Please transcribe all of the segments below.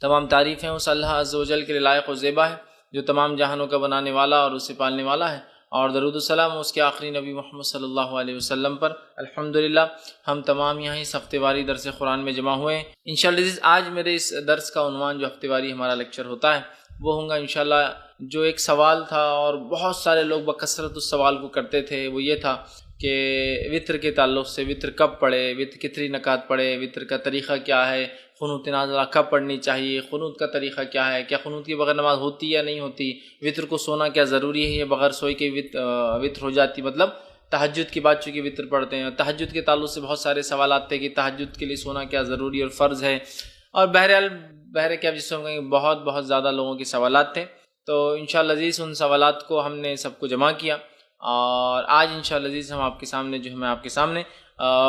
تمام تعریفیں اس اللہ عز و جل کے لیے لائق و زیبا ہے جو تمام جہانوں کا بنانے والا اور اسے پالنے والا ہے، اور درود و سلام اس کے آخری نبی محمد صلی اللہ علیہ وسلم پر۔ الحمدللہ ہم تمام یہاں اس ہفتے واری درس قرآن میں جمع ہوئے ہیں۔ انشاءاللہ آج میرے اس درس کا عنوان جو ہفتے واری ہمارا لیکچر ہوتا ہے وہ ہوں گا انشاءاللہ جو ایک سوال تھا اور بہت سارے لوگ بکثرت اس سوال کو کرتے تھے، وہ یہ تھا کہ وطر کے تعلق سے وطر کب پڑھے، وطر کتنی رکعت پڑھے، وطر کا طریقہ کیا ہے، قنوت نازلہ کب پڑھنی چاہیے، قنوت کا طریقہ کیا ہے، کیا قنوت کے بغیر نماز ہوتی یا نہیں ہوتی، وطر کو سونا کیا ضروری ہے یا بغیر سوئے کے وطر ہو جاتی، مطلب تہجد کے بعد چونکہ وطر پڑھتے ہیں۔ تہجد کے تعلق سے بہت سارے سوالات تھے کہ تہجد کے لیے سونا کیا ضروری اور فرض ہے، اور بہرحال کیا جس سے بہت زیادہ لوگوں کے سوالات تھے، تو انشاءاللہ عزیز ان سوالات کو ہم نے سب کو جمع کیا، اور آج انشاءاللہ عزیز ہم آپ کے سامنے میں آپ کے سامنے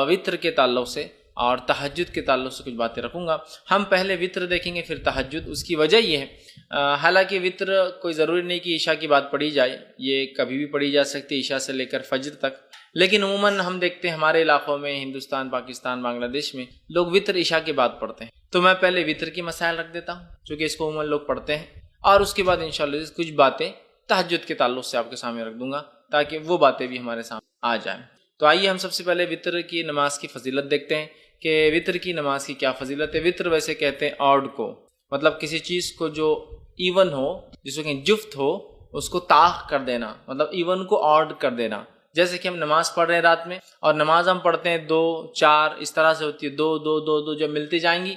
وطر کے تعلق سے اور تہجد کے تعلق سے کچھ باتیں رکھوں گا۔ ہم پہلے وطر دیکھیں گے پھر تہجد۔ اس کی وجہ یہ ہے حالانکہ وطر کوئی ضروری نہیں کہ عشاء کی بعد پڑھی جائے، یہ کبھی بھی پڑھی جا سکتی ہے عشاء سے لے کر فجر تک، لیکن عموماً ہم دیکھتے ہیں ہمارے علاقوں میں ہندوستان، پاکستان، بنگلہ دیش میں لوگ وطر عشاء کے بعد پڑھتے ہیں۔ تو میں پہلے وطر کی مسائل رکھ دیتا ہوں چونکہ اس کو عموماً لوگ پڑھتے ہیں، اور اس کے بعد انشاءاللہ کچھ باتیں تہجد کے تعلق سے آپ کے سامنے رکھ دوں گا تاکہ وہ باتیں بھی ہمارے سامنے آ جائیں۔ تو آئیے ہم سب سے پہلے وطر کی نماز کی فضیلت دیکھتے ہیں کہ وطر کی نماز کی کیا فضیلت ہے۔ وطر ویسے کہتے ہیں آڈ کو، مطلب کسی چیز کو جو ایون ہو، جس کو کہ جفت ہو، اس کو طاق کر دینا، مطلب ایون کو آڈ کر دینا۔ جیسے کہ ہم نماز پڑھ رہے ہیں رات میں، اور نماز ہم پڑھتے ہیں 2 4 اس طرح سے ہوتی ہے، 2 2 2 2 جب ملتی جائیں گی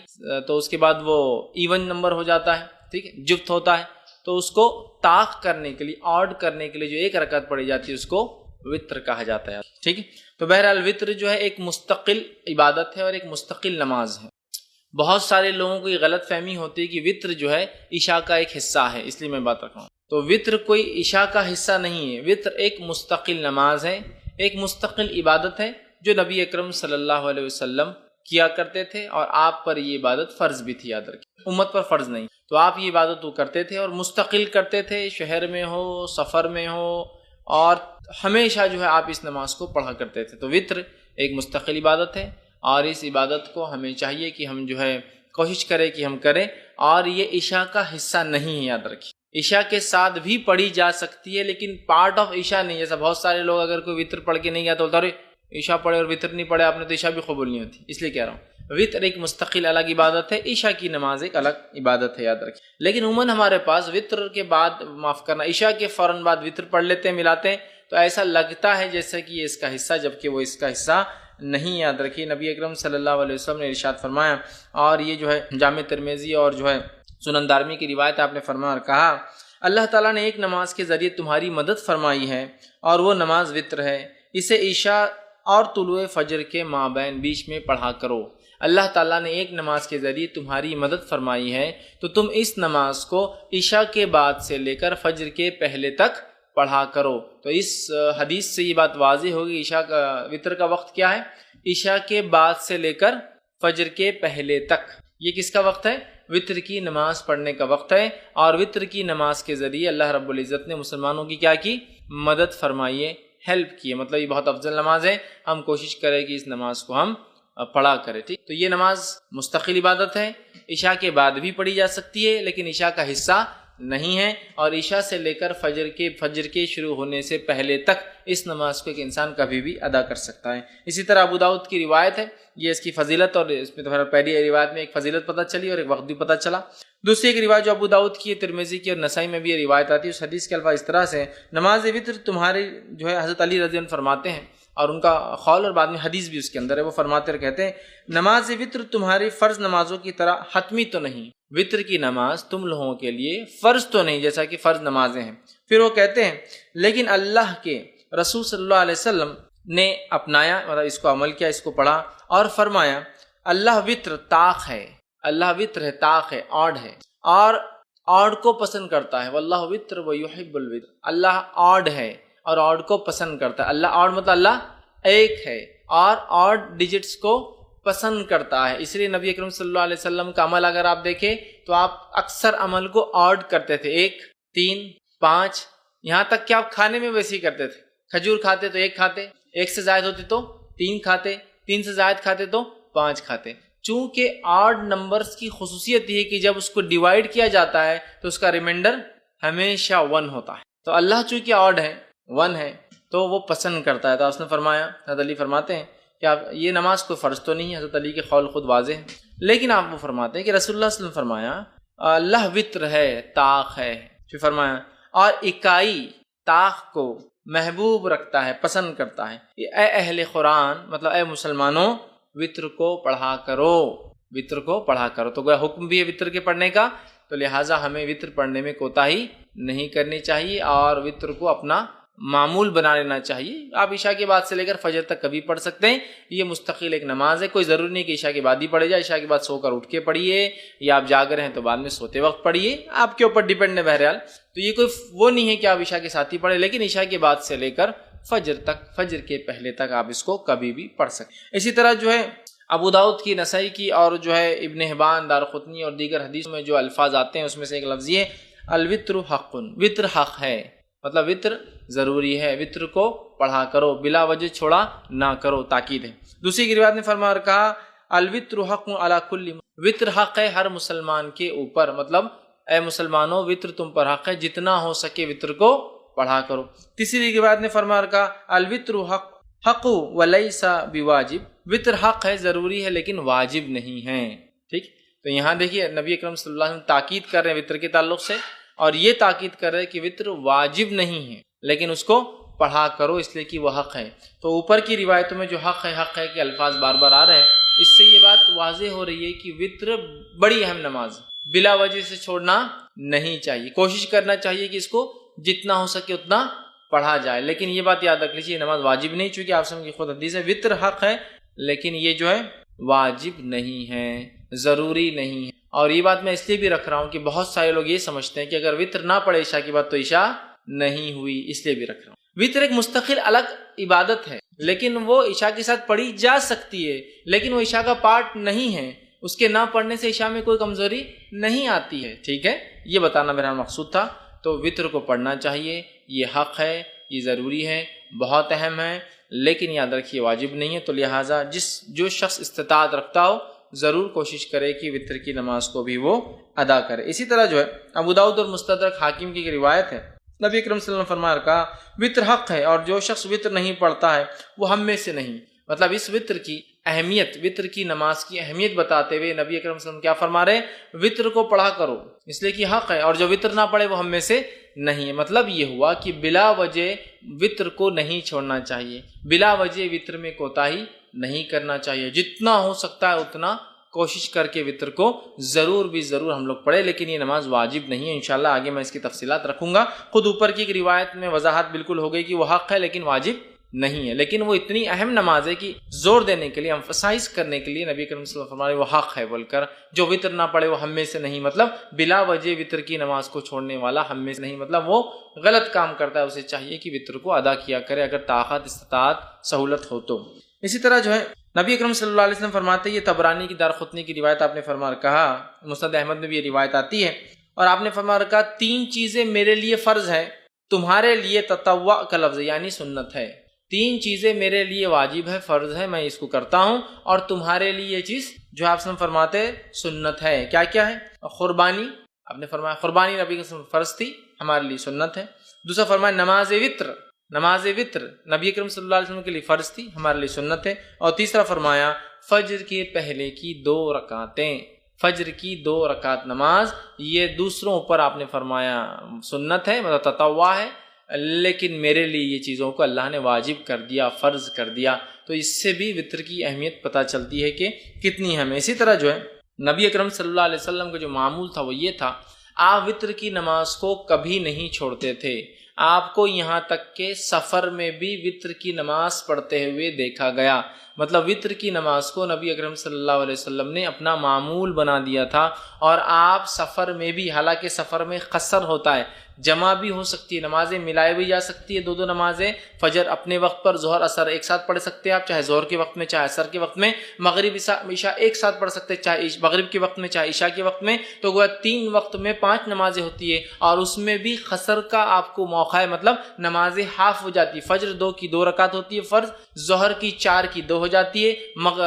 تو اس کے بعد وہ ایون نمبر ہو جاتا ہے، ٹھیک ہے، جفت ہوتا ہے، تو اس کو طاق کرنے کے لیے، آڈ کرنے کے لیے جو ایک رکعت پڑھی جاتی ہے اس کو وطر کہا جاتا ہے، ٹھیک ہے۔ تو بہرحال وطر جو ہے ایک مستقل عبادت ہے اور ایک مستقل نماز ہے۔ بہت سارے لوگوں کو یہ غلط فہمی ہوتی ہے کہ وطر جو ہے عشاء کا ایک حصہ ہے، اس لیے میں بات رکھ رہا ہوں۔ تو وطر کوئی عشاء کا حصہ نہیں ہے، وطر ایک مستقل نماز ہے، ایک مستقل عبادت ہے جو نبی اکرم صلی اللہ علیہ وسلم کیا کرتے تھے، اور آپ پر یہ عبادت فرض بھی تھی، یاد رکھیں امت پر فرض نہیں، تو آپ یہ عبادت وہ کرتے تھے اور مستقل کرتے تھے، شہر میں ہو، سفر میں ہو، اور ہمیشہ جو ہے آپ اس نماز کو پڑھا کرتے تھے۔ تو وطر ایک مستقل عبادت ہے، اور اس عبادت کو ہمیں چاہیے کہ ہم جو ہے کوشش کریں کہ ہم کریں، اور یہ عشاء کا حصہ نہیں ہے، یاد رکھیں عشاء کے ساتھ بھی پڑھی جا سکتی ہے لیکن پارٹ آف عشاء نہیں۔ جیسا بہت سارے لوگ اگر کوئی وطر پڑھ کے نہیں گیا تو بولتا رہے عشاء پڑھے اور وطر نہیں پڑھے آپ نے تو عشاء بھی قبول نہیں ہوتی، اس لیے کہہ رہا ہوں وطر ایک مستقل الگ عبادت ہے، عشاء کی نماز ایک الگ عبادت ہے، یاد رکھیں۔ لیکن عموماً ہمارے پاس وطر کے بعد، معاف کرنا، عشاء کے فوراً بعد وطر پڑھ لیتے ہیں، ملاتے ہیں، تو ایسا لگتا ہے جیسے کہ یہ اس کا حصہ، جبکہ وہ اس کا حصہ نہیں، یاد رکھیے۔ نبی اکرم صلی اللہ علیہ وسلم نے ارشاد فرمایا، اور یہ جو ہے جامع ترمذی اور جو ہے سنن دارمی کی روایت، آپ نے فرمایا اور کہا اللہ تعالیٰ نے ایک نماز کے ذریعے تمہاری مدد فرمائی ہے، اور وہ نماز وطر ہے، اسے عشاء اور طلوع فجر کے مابین بیچ میں پڑھا کرو۔ اللہ تعالیٰ نے ایک نماز کے ذریعے تمہاری مدد فرمائی ہے تو تم اس نماز کو عشاء کے بعد سے لے کر فجر کے پہلے تک پڑھا کرو۔ تو اس حدیث سے یہ بات واضح ہوگی عشاء کا وطر کا وقت کیا ہے، عشاء کے بعد سے لے کر فجر کے پہلے تک، یہ کس کا وقت ہے، وطر کی نماز پڑھنے کا وقت ہے، اور وطر کی نماز کے ذریعے اللہ رب العزت نے مسلمانوں کی کیا کی، مدد فرمائی ہے، ہیلپ کی ہے، مطلب یہ بہت افضل نماز ہے، ہم کوشش کریں کہ اس نماز کو ہم پڑھا کریں، ٹھیک۔ تو یہ نماز مستقل عبادت ہے، عشاء کے بعد بھی پڑھی جا سکتی ہے لیکن عشاء کا حصہ نہیں ہے، اور عشاء سے لے کر فجر کے شروع ہونے سے پہلے تک اس نماز کو ایک انسان کبھی بھی ادا کر سکتا ہے۔ اسی طرح ابو داؤد کی روایت ہے، یہ اس کی فضیلت، اور اس میں تو پہلی روایت میں ایک فضیلت پتہ چلی اور ایک وقت بھی پتہ چلا۔ دوسری ایک روایت جو ابو داؤد کی، ترمذی کی اور نسائی میں بھی یہ روایت آتی ہے، اس حدیث کے الفاظ اس طرح سے، نماز وطر تمہارے جو ہے حضرت علی رضی اللہ عنہ فرماتے ہیں، اور ان کا قول اور بعد میں حدیث بھی اس کے اندر ہے، وہ فرماتے اور کہتے ہیں نماز وطر تمہاری فرض نمازوں کی طرح حتمی تو نہیں، وطر کی نماز تم لوگوں کے لیے فرض تو نہیں جیسا کہ فرض نمازیں ہیں۔ پھر وہ کہتے ہیں لیکن اللہ کے رسول صلی اللہ علیہ وسلم نے اپنایا، مطلب اس کو عمل کیا، اس کو پڑھا، اور فرمایا اللہ وطر طاق ہے، اللہ وطر ہے، طاق ہے، آڈ ہے، اور آڈ کو پسند کرتا ہے، واللہ وطر ویحب الوطر، اللہ آڈ ہے اور آڈ کو پسند کرتا ہے۔ اللہ آڈ مطلب اللہ ایک ہے اور آڈ ڈیجٹس کو پسند کرتا ہے، اس لیے نبی اکرم صلی اللہ علیہ وسلم کا عمل اگر آپ دیکھیں تو آپ اکثر عمل کو آڈ کرتے تھے، 1 3 5، یہاں تک کہ آپ کھانے میں ویسے ہی کرتے تھے، کھجور کھاتے تو 1 کھاتے، 1 سے زائد ہوتے تو 3 کھاتے، 3 سے زائد کھاتے تو 5 کھاتے، چونکہ آڈ نمبرز کی خصوصیت یہ ہے کہ جب اس کو ڈیوائڈ کیا جاتا ہے تو اس کا ریمائنڈر ہمیشہ 1 ہوتا ہے. تو اللہ چونکہ آڈ ہے، 1 ہے، تو وہ پسند کرتا ہے. تو آپ نے فرمایا، حضرت علی فرماتے ہیں کہ آپ یہ نماز کوئی فرض تو نہیں ہے، حضرت علی کے قول خود واضح ہے، لیکن آپ وہ فرماتے ہیں کہ رسول اللہ صلی اللہ علیہ وسلم فرمایا اللہ وطر ہے، طاق ہے. پھر فرمایا اور اکائی طاق کو محبوب رکھتا ہے، پسند کرتا ہے. اے اہل قرآن، مطلب اے مسلمانوں، وطر کو پڑھا کرو، وطر کو پڑھا کرو. تو گویا حکم بھی ہے وطر کے پڑھنے کا، تو لہٰذا ہمیں وطر پڑھنے میں کوتاہی نہیں کرنی چاہیے اور وطر کو اپنا معمول بنا لینا چاہیے. آپ عشاء کے بعد سے لے کر فجر تک کبھی پڑھ سکتے ہیں. یہ مستقل ایک نماز ہے، کوئی ضروری نہیں کہ عشاء کے بعد ہی پڑھے جائے. عشاء کے بعد سو کر اٹھ کے پڑھیے، یا آپ جاگ رہے ہیں تو بعد میں سوتے وقت پڑھیے، آپ کے اوپر ڈیپینڈ ہے بہرحال. تو یہ کوئی وہ نہیں ہے کہ آپ عشاء کے ساتھ ہی پڑھیں، لیکن عشاء کے بعد سے لے کر فجر تک، فجر کے پہلے تک آپ اس کو کبھی بھی پڑھ سکیں. اسی طرح جو ہے ابو داؤد کی، نسائی کی اور جو ہے ابن حبان، دارقطنی اور دیگر حدیث میں جو الفاظ آتے ہیں اس میں سے ایک لفظ یہ الوتر حق، وطر حق ہے، مطلب وطر ضروری ہے، وطر کو پڑھا کرو، بلا وجہ چھوڑا نہ کرو، تاکید ہے. دوسری کی روایت میں فرما اور کہا الوتر حق علی کل، وطر حق ہے ہر مسلمان کے اوپر، مطلب اے مسلمانوں وطر تم پر حق ہے، جتنا ہو سکے وطر کو پڑھا کرو. تیسری روایت میں فرما اور کہا الوتر حق ولیس بواجب، وطر حق ہے، ضروری ہے لیکن واجب نہیں ہے. ٹھیک، تو یہاں دیکھیے نبی اکرم صلی اللہ علیہ وسلم تاکید کر رہے ہیں وطر کے تعلق سے، اور یہ تاکید کر رہے کہ وطر واجب نہیں ہے لیکن اس کو پڑھا کرو اس لیے کہ وہ حق ہے. تو اوپر کی روایتوں میں جو حق ہے کہ الفاظ بار بار آ رہے ہیں، اس سے یہ بات واضح ہو رہی ہے کہ وطر بڑی اہم نماز بلا وجہ سے چھوڑنا نہیں چاہیے. کوشش کرنا چاہیے کہ اس کو جتنا ہو سکے اتنا پڑھا جائے. لیکن یہ بات یاد رکھ لیجیے نماز واجب نہیں، چونکہ آپ سمجھ خود حدیث ہے وطر حق ہے لیکن یہ جو ہے واجب نہیں ہے، ضروری نہیں ہے. اور یہ بات میں اس لیے بھی رکھ رہا ہوں کہ بہت سارے لوگ یہ سمجھتے ہیں کہ اگر وطر نہ پڑھے عشاء کی بات تو عشاء نہیں ہوئی، اس لیے بھی رکھ رہا ہوں. وطر ایک مستقل الگ عبادت ہے لیکن وہ عشاء کے ساتھ پڑھی جا سکتی ہے، لیکن وہ عشاء کا پارٹ نہیں ہے. اس کے نہ پڑھنے سے عشاء میں کوئی کمزوری نہیں آتی ہے. ٹھیک ہے، یہ بتانا میرا مقصود تھا. تو وطر کو پڑھنا چاہیے، یہ حق ہے، یہ ضروری ہے، بہت اہم ہے، لیکن یاد رکھیے واجب نہیں ہے. تو لہٰذا جو شخص استطاعت رکھتا ہو ضرور کوشش کرے کہ وطر کی نماز کو بھی وہ ادا کرے. اسی طرح جو ہے ابو داؤد اور مستدرک حاکم کی روایت ہے، نبی اکرم صلی اللہ علیہ وسلم فرمایا کہا وطر حق ہے اور جو شخص وطر نہیں پڑھتا ہے وہ ہم میں سے نہیں. مطلب اس وطر کی اہمیت، وطر کی نماز کی اہمیت بتاتے ہوئے نبی اکرم صلی اللہ علیہ وسلم کیا فرما رہے ہیں، وطر کو پڑھا کرو اس لیے کہ حق ہے، اور جو وطر نہ پڑھے وہ ہم میں سے نہیں ہے. مطلب یہ ہوا کہ بلا وجہ وطر کو نہیں چھوڑنا چاہیے، بلا وجہ وطر میں کوتاہی نہیں کرنا چاہیے. جتنا ہو سکتا ہے اتنا کوشش کر کے وطر کو ضرور ہم لوگ پڑھیں، لیکن یہ نماز واجب نہیں ہے. انشاءاللہ آگے میں اس کی تفصیلات رکھوں گا. خود اوپر کی ایک روایت میں وضاحت بالکل ہو گئی کہ وہ حق ہے لیکن واجب نہیں ہے، لیکن وہ اتنی اہم نماز ہے کہ زور دینے کے لیے، ایمفسائز کرنے کے لیے نبی کریم صلی اللہ علیہ وسلم فرمائے وہ حق ہے بول کر جو وطر نہ پڑھے وہ ہم میں سے نہیں. مطلب بلا وجہ وطر کی نماز کو چھوڑنے والا ہم میں سے نہیں، مطلب وہ غلط کام کرتا ہے. اسے چاہیے کہ وطر کو ادا کیا کرے اگر طاقت، استطاعت، سہولت ہو تو. اسی طرح جو ہے نبی اکرم صلی اللہ علیہ وسلم فرماتے ہیں، یہ طبرانی کی دارقطنی کی روایت آپ نے فرما کہا، مسند احمد میں بھی یہ روایت آتی ہے، اور آپ نے فرما کہا 3 چیزیں میرے لیے فرض ہیں، تمہارے لیے تطوع کا لفظ یعنی سنت ہے. 3 چیزیں میرے لیے واجب ہے، فرض ہے، میں اس کو کرتا ہوں، اور تمہارے لیے یہ چیز جو آپ سے فرماتے سنت ہے. کیا کیا ہے؟ قربانی، آپ نے فرمایا قربانی نبی کے فرض تھی، ہمارے لیے سنت ہے. دوسرا فرمایا نماز وطر نبی اکرم صلی اللہ علیہ وسلم کے لیے فرض تھی، ہمارے لیے سنت ہے. اور تیسرا فرمایا فجر کے پہلے کی 2 رکعتیں، فجر کی 2 رکعت نماز، یہ دوسروں پر آپ نے فرمایا سنت ہے، مطلب تطوع ہے، لیکن میرے لیے یہ چیزوں کو اللہ نے واجب کر دیا، فرض کر دیا. تو اس سے بھی وطر کی اہمیت پتہ چلتی ہے کہ کتنی اہم ہے. اسی طرح جو ہے نبی اکرم صلی اللہ علیہ وسلم کا جو معمول تھا وہ یہ تھا، آپ وطر کی نماز کو کبھی نہیں چھوڑتے تھے. آپ کو یہاں تک کہ سفر میں بھی وطر کی نماز پڑھتے ہوئے دیکھا گیا. مطلب وطر کی نماز کو نبی اکرم صلی اللہ علیہ وسلم نے اپنا معمول بنا دیا تھا. اور آپ سفر میں بھی، حالانکہ سفر میں قصر ہوتا ہے، جمع بھی ہو سکتی ہے، نمازیں ملائی بھی جا سکتی ہے، 2 نمازیں فجر اپنے وقت پر ظہر اثر ایک ساتھ پڑھ سکتے ہیں آپ، چاہے ظہر کے وقت میں چاہے اثر کے وقت میں، مغرب عشاء ایک ساتھ پڑھ سکتے ہیں، چاہے مغرب کے وقت میں چاہے عشاء کے وقت میں. تو گویا 3 وقت میں 5 نمازیں ہوتی ہے، اور اس میں بھی قصر کا آپ کو موقع ہے، مطلب نمازیں ہاف ہو جاتی ہے. فجر 2 کی 2 رکعت ہوتی ہے فرض، ظہر کی 4 کی 2 ہو جاتی ہے،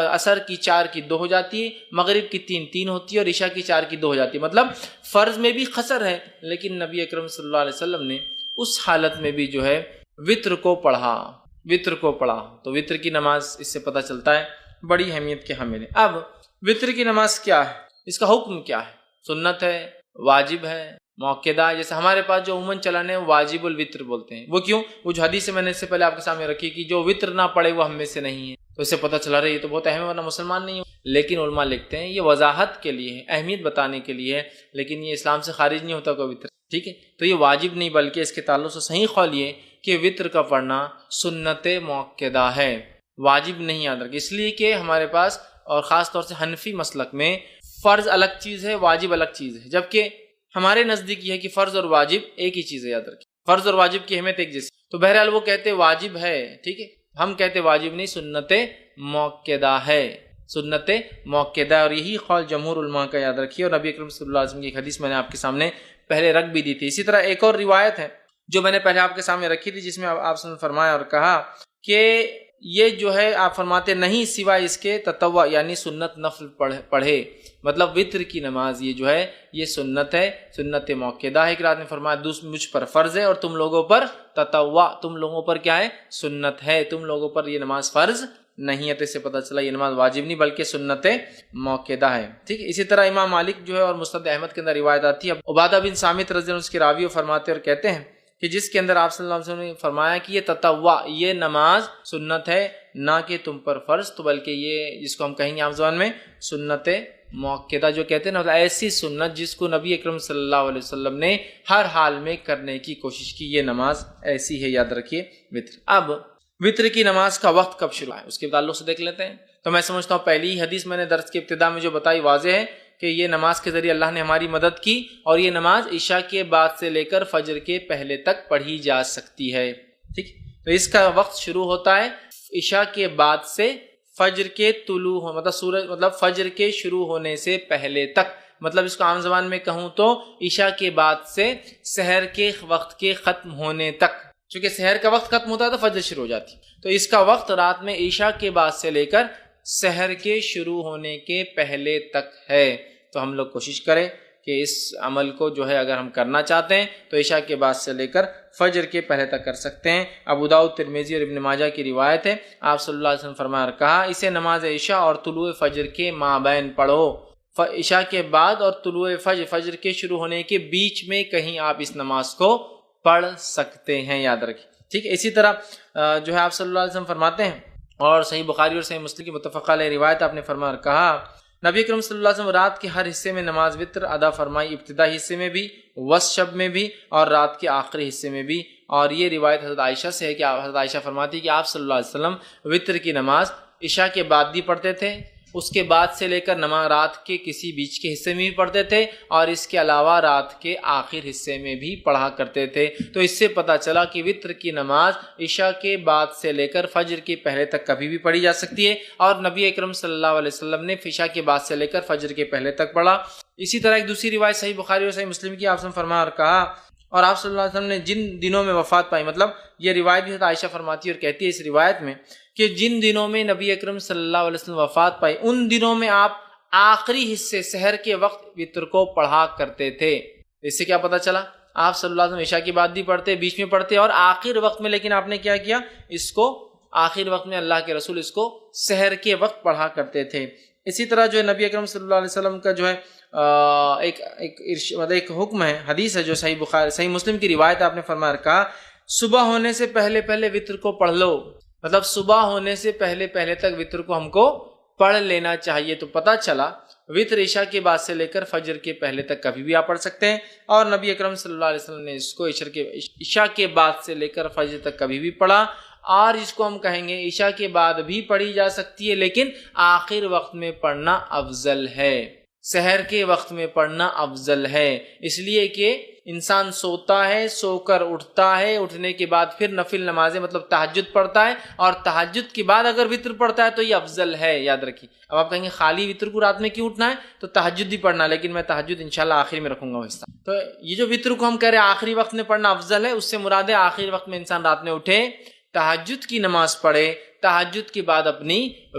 عصر کی 4 کی 2 ہو جاتی ہے، مغرب کی 3 ہوتی ہے، اور عشاء کی 4 کی 2 ہو جاتی ہے۔ مطلب فرض میں بھی قصر ہے، لیکن نبی اکرم صلی اللہ علیہ وسلم نے اس حالت میں بھی جو ہے وطر کو پڑھا۔ تو وطر کی نماز اس سے پتہ چلتا ہے بڑی اہمیت کے حامل ہے۔ اب وطر کی نماز کیا ہے، اس کا حکم کیا ہے؟ سنت ہے، واجب ہے، موقدہ ہے؟ جیسے ہمارے پاس جو عموماً چلانے ہیں واجب الوطر بولتے ہیں۔ وہ کیوں؟ وہ جو حدیث میں نے اس سے پہلے آپ کے سامنے رکھی کہ جو وطر نہ پڑے وہ ہم میں سے نہیں ہے، تو اس سے پتہ چلا رہا ہے یہ تو بہت اہم ہے، ورنہ مسلمان نہیں ہو۔ لیکن علماء لکھتے ہیں یہ وضاحت کے لیے ہے، اہمیت بتانے کے لیے ہے، لیکن یہ اسلام سے خارج نہیں ہوتا کوئی وطر، ٹھیک ہے؟ تو یہ واجب نہیں، بلکہ اس کے تعلق سے صحیح قول یہ کہ وطر کا پڑھنا سنت موقدہ ہے، واجب نہیں، یاد رکھیں۔ اس لیے کہ ہمارے پاس اور خاص طور سے حنفی مسلک میں فرض الگ چیز ہے، واجب الگ چیز ہے، جبکہ ہمارے نزدیک یہ ہے کہ فرض اور واجب ایک ہی چیز ہے، یاد رکھیں۔ فرض اور واجب کی اہمیت ایک جیسی، تو بہرحال وہ کہتے واجب ہے، ٹھیک ہے، ہم کہتے واجب نہیں، سنت موقدہ ہے، سنت موقدہ، اور یہی قول جمہور علماء کا، یاد رکھیے۔ اور نبی اکرم صلی اللہ علیہ وسلم کی ایک حدیث میں نے آپ کے سامنے پہلے رکھ بھی دی تھی۔ اسی طرح ایک اور روایت ہے جو میں نے پہلے آپ کے سامنے رکھی تھی، جس میں آپ نے فرمایا اور کہا کہ یہ جو ہے آپ فرماتے نہیں سوائے اس کے تطوع یعنی سنت نفل پڑھے، مطلب وطر کی نماز یہ جو ہے یہ سنت ہے، سنت موقدہ ہے۔ ایک رات نے فرمایا مجھ پر فرض ہے اور تم لوگوں پر تطوع، تم لوگوں پر کیا ہے؟ سنت ہے، تم لوگوں پر یہ نماز فرض نہیں ہے۔ تو اس سے پتہ چلا یہ نماز واجب نہیں بلکہ سنت موقدہ ہے، ٹھیک ہے۔ اسی طرح امام مالک جو ہے اور مسند احمد کے اندر روایت آتی ہے، عبادہ بن صامت رضی اللہ عنہ اس کے راوی فرماتے اور کہتے ہیں کہ جس کے اندر آپ صلی اللہ علیہ وسلم نے فرمایا کہ یہ تطوع، یہ نماز سنت ہے، نہ کہ تم پر فرض، تو بلکہ یہ جس کو ہم کہیں گے عام زبان میں سنت موقدہ جو کہتے ہیں نا، ایسی سنت جس کو نبی اکرم صلی اللہ علیہ وسلم نے ہر حال میں کرنے کی کوشش کی، یہ نماز ایسی ہے، یاد رکھیے وطر۔ اب وطر کی نماز کا وقت کب شروع ہے اس کے تعلق سے دیکھ لیتے ہیں۔ تو میں سمجھتا ہوں پہلی حدیث میں نے درس کی ابتدا میں جو بتائی واضح ہے کہ یہ نماز کے ذریعے اللہ نے ہماری مدد کی، اور یہ نماز عشاء کے بعد سے لے کر فجر کے پہلے تک پڑھی جا سکتی ہے، ٹھیک۔ تو اس کا وقت شروع ہوتا ہے عشاء کے بعد سے فجر کے طلوع مطلب فجر کے شروع ہونے سے پہلے تک، مطلب اس کو عام زبان میں کہوں تو عشاء کے بعد سے سحر کے وقت کے ختم ہونے تک، چونکہ سحر کا وقت ختم ہوتا ہے تو فجر شروع ہو جاتی، تو اس کا وقت رات میں عشاء کے بعد سے لے کر سحر کے شروع ہونے کے پہلے تک ہے۔ تو ہم لوگ کوشش کریں کہ اس عمل کو جو ہے اگر ہم کرنا چاہتے ہیں تو عشاء کے بعد سے لے کر فجر کے پہلے تک کر سکتے ہیں۔ ابو داؤد، ترمذی اور ابن ماجہ کی روایت ہے، آپ صلی اللہ علیہ وسلم فرمایا اور کہا اسے نماز عشاء اور طلوع فجر کے مابین پڑھو، عشاء کے بعد اور طلوع فجر کے شروع ہونے کے بیچ میں کہیں آپ اس نماز کو پڑھ سکتے ہیں، یاد رکھیں، ٹھیک ہے۔ اسی طرح جو ہے آپ صلی اللہ علیہ وسلم فرماتے ہیں، اور صحیح بخاری اور صحیح مسلم کی متفق علیہ روایت آپ نے فرمایا اور کہا نبی اکرم صلی اللہ علیہ وسلم رات کے ہر حصے میں نماز وطر ادا فرمائی، ابتدائی حصے میں بھی، وسط شب میں بھی، اور رات کے آخری حصے میں بھی۔ اور یہ روایت حضرت عائشہ سے ہے کہ حضرت عائشہ فرماتی کہ آپ صلی اللہ علیہ وسلم وطر کی نماز عشاء کے بعد بھی پڑھتے تھے، اس کے بعد سے لے کر نماز رات کے کسی بیچ کے حصے میں بھی پڑھتے تھے، اور اس کے علاوہ رات کے آخر حصے میں بھی پڑھا کرتے تھے۔ تو اس سے پتہ چلا کہ وطر کی نماز عشاء کے بعد سے لے کر فجر کے پہلے تک کبھی بھی پڑھی جا سکتی ہے، اور نبی اکرم صلی اللہ علیہ وسلم نے عشاء کے بعد سے لے کر فجر کے پہلے تک پڑھا۔ اسی طرح ایک دوسری روایت صحیح بخاری اور صحیح مسلم کی آپ نے فرمایا اور کہا، اور آپ صلی اللہ علیہ وسلم نے جن دنوں میں وفات پائی، مطلب یہ روایت بھی عائشہ فرماتی اور کہتی ہے اس روایت میں کہ جن دنوں میں نبی اکرم صلی اللہ علیہ وسلم وفات پائی ان دنوں میں آپ آخری حصے سحر کے وقت وطر کو پڑھا کرتے تھے۔ اس سے کیا پتہ چلا؟ آپ صلی اللہ علیہ وسلم عشاء کی بعد بھی پڑھتے، بیچ میں پڑھتے، اور آخر وقت میں، لیکن آپ نے کیا کیا؟ اس کو آخر وقت میں اللہ کے رسول اس کو سحر کے وقت پڑھا کرتے تھے۔ اسی طرح جو ہے نبی اکرم صلی اللہ علیہ وسلم کا جو ہے ایک حکم ہے، حدیث ہے جو صحیح مسلم کی روایت آپ نے فرمایا کہا صبح ہونے سے پہلے پہلے وطر کو پڑھ لو، مطلب صبح ہونے سے پہلے پہلے تک وطر کو ہم کو پڑھ لینا چاہیے۔ تو پتہ چلا وطر عشاء کے بعد سے لے کر فجر کے پہلے تک کبھی بھی آپ پڑھ سکتے ہیں، اور نبی اکرم صلی اللہ علیہ وسلم نے اس کو عشاء کے بعد سے لے کر فجر تک کبھی بھی پڑھا، اور اس کو ہم کہیں گے عشاء کے بعد بھی پڑھی جا سکتی ہے، لیکن آخر وقت میں پڑھنا افضل ہے، سحر کے وقت میں پڑھنا افضل ہے، اس لیے کہ انسان سوتا ہے، سو کر اٹھتا ہے، اٹھنے کے بعد پھر نفل نمازیں مطلب تہجد پڑھتا ہے، اور تہجد کے بعد اگر وطر پڑھتا ہے تو یہ افضل ہے، یاد رکھیے۔ اب آپ کہیں گے خالی وطر کو رات میں کیوں اٹھنا ہے؟ تو تہجد بھی پڑھنا، لیکن میں تہجد انشاءاللہ آخری میں رکھوں گا وہ حصہ۔ تو یہ جو وطر کو ہم کہہ رہے ہیں آخری وقت میں پڑھنا افضل ہے، اس سے مراد ہے آخری وقت میں انسان رات میں اٹھے، تہجد کی نماز پڑھے، تہجد کے بعد اپنی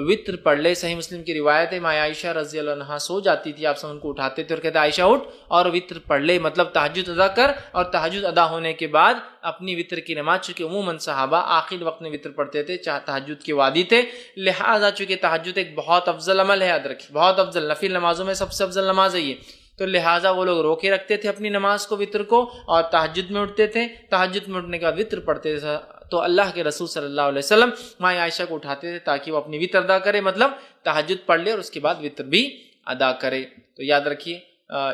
وطر پڑھ لے۔ صحیح مسلم کی روایت ہے، ماں عائشہ رضی اللہ عنہا سو جاتی تھی، آپ سب ان کو اٹھاتے تھے اور کہتے عائشہ اٹھ اور وطر پڑھ لے، مطلب تہجد ادا کر، اور تہجد ادا ہونے کے بعد اپنی وطر کی نماز، چونکہ عموماً صحابہ آخر وقت میں وطر پڑھتے تھے، چاہے تہجد کے وادی تھے، لہٰذا چونکہ تہجد ایک بہت افضل عمل ہے، یاد رکھیے بہت افضل، نفل نمازوں میں سب سے افضل نماز ہے یہ، تو لہٰذا وہ لوگ روکے رکھتے تھے اپنی نماز کو، وطر کو، اور تہجد میں اٹھتے تھے، تہجد میں اٹھنے کے بعد وطر پڑھتے تھے، تو اللہ کے رسول صلی اللہ علیہ وسلم ماں عائشہ کو اٹھاتے تھے تاکہ وہ اپنی وطر ادا کرے، مطلب تہجد پڑھ لے اور اس کے بعد وطر بھی ادا کرے۔ تو یاد رکھیے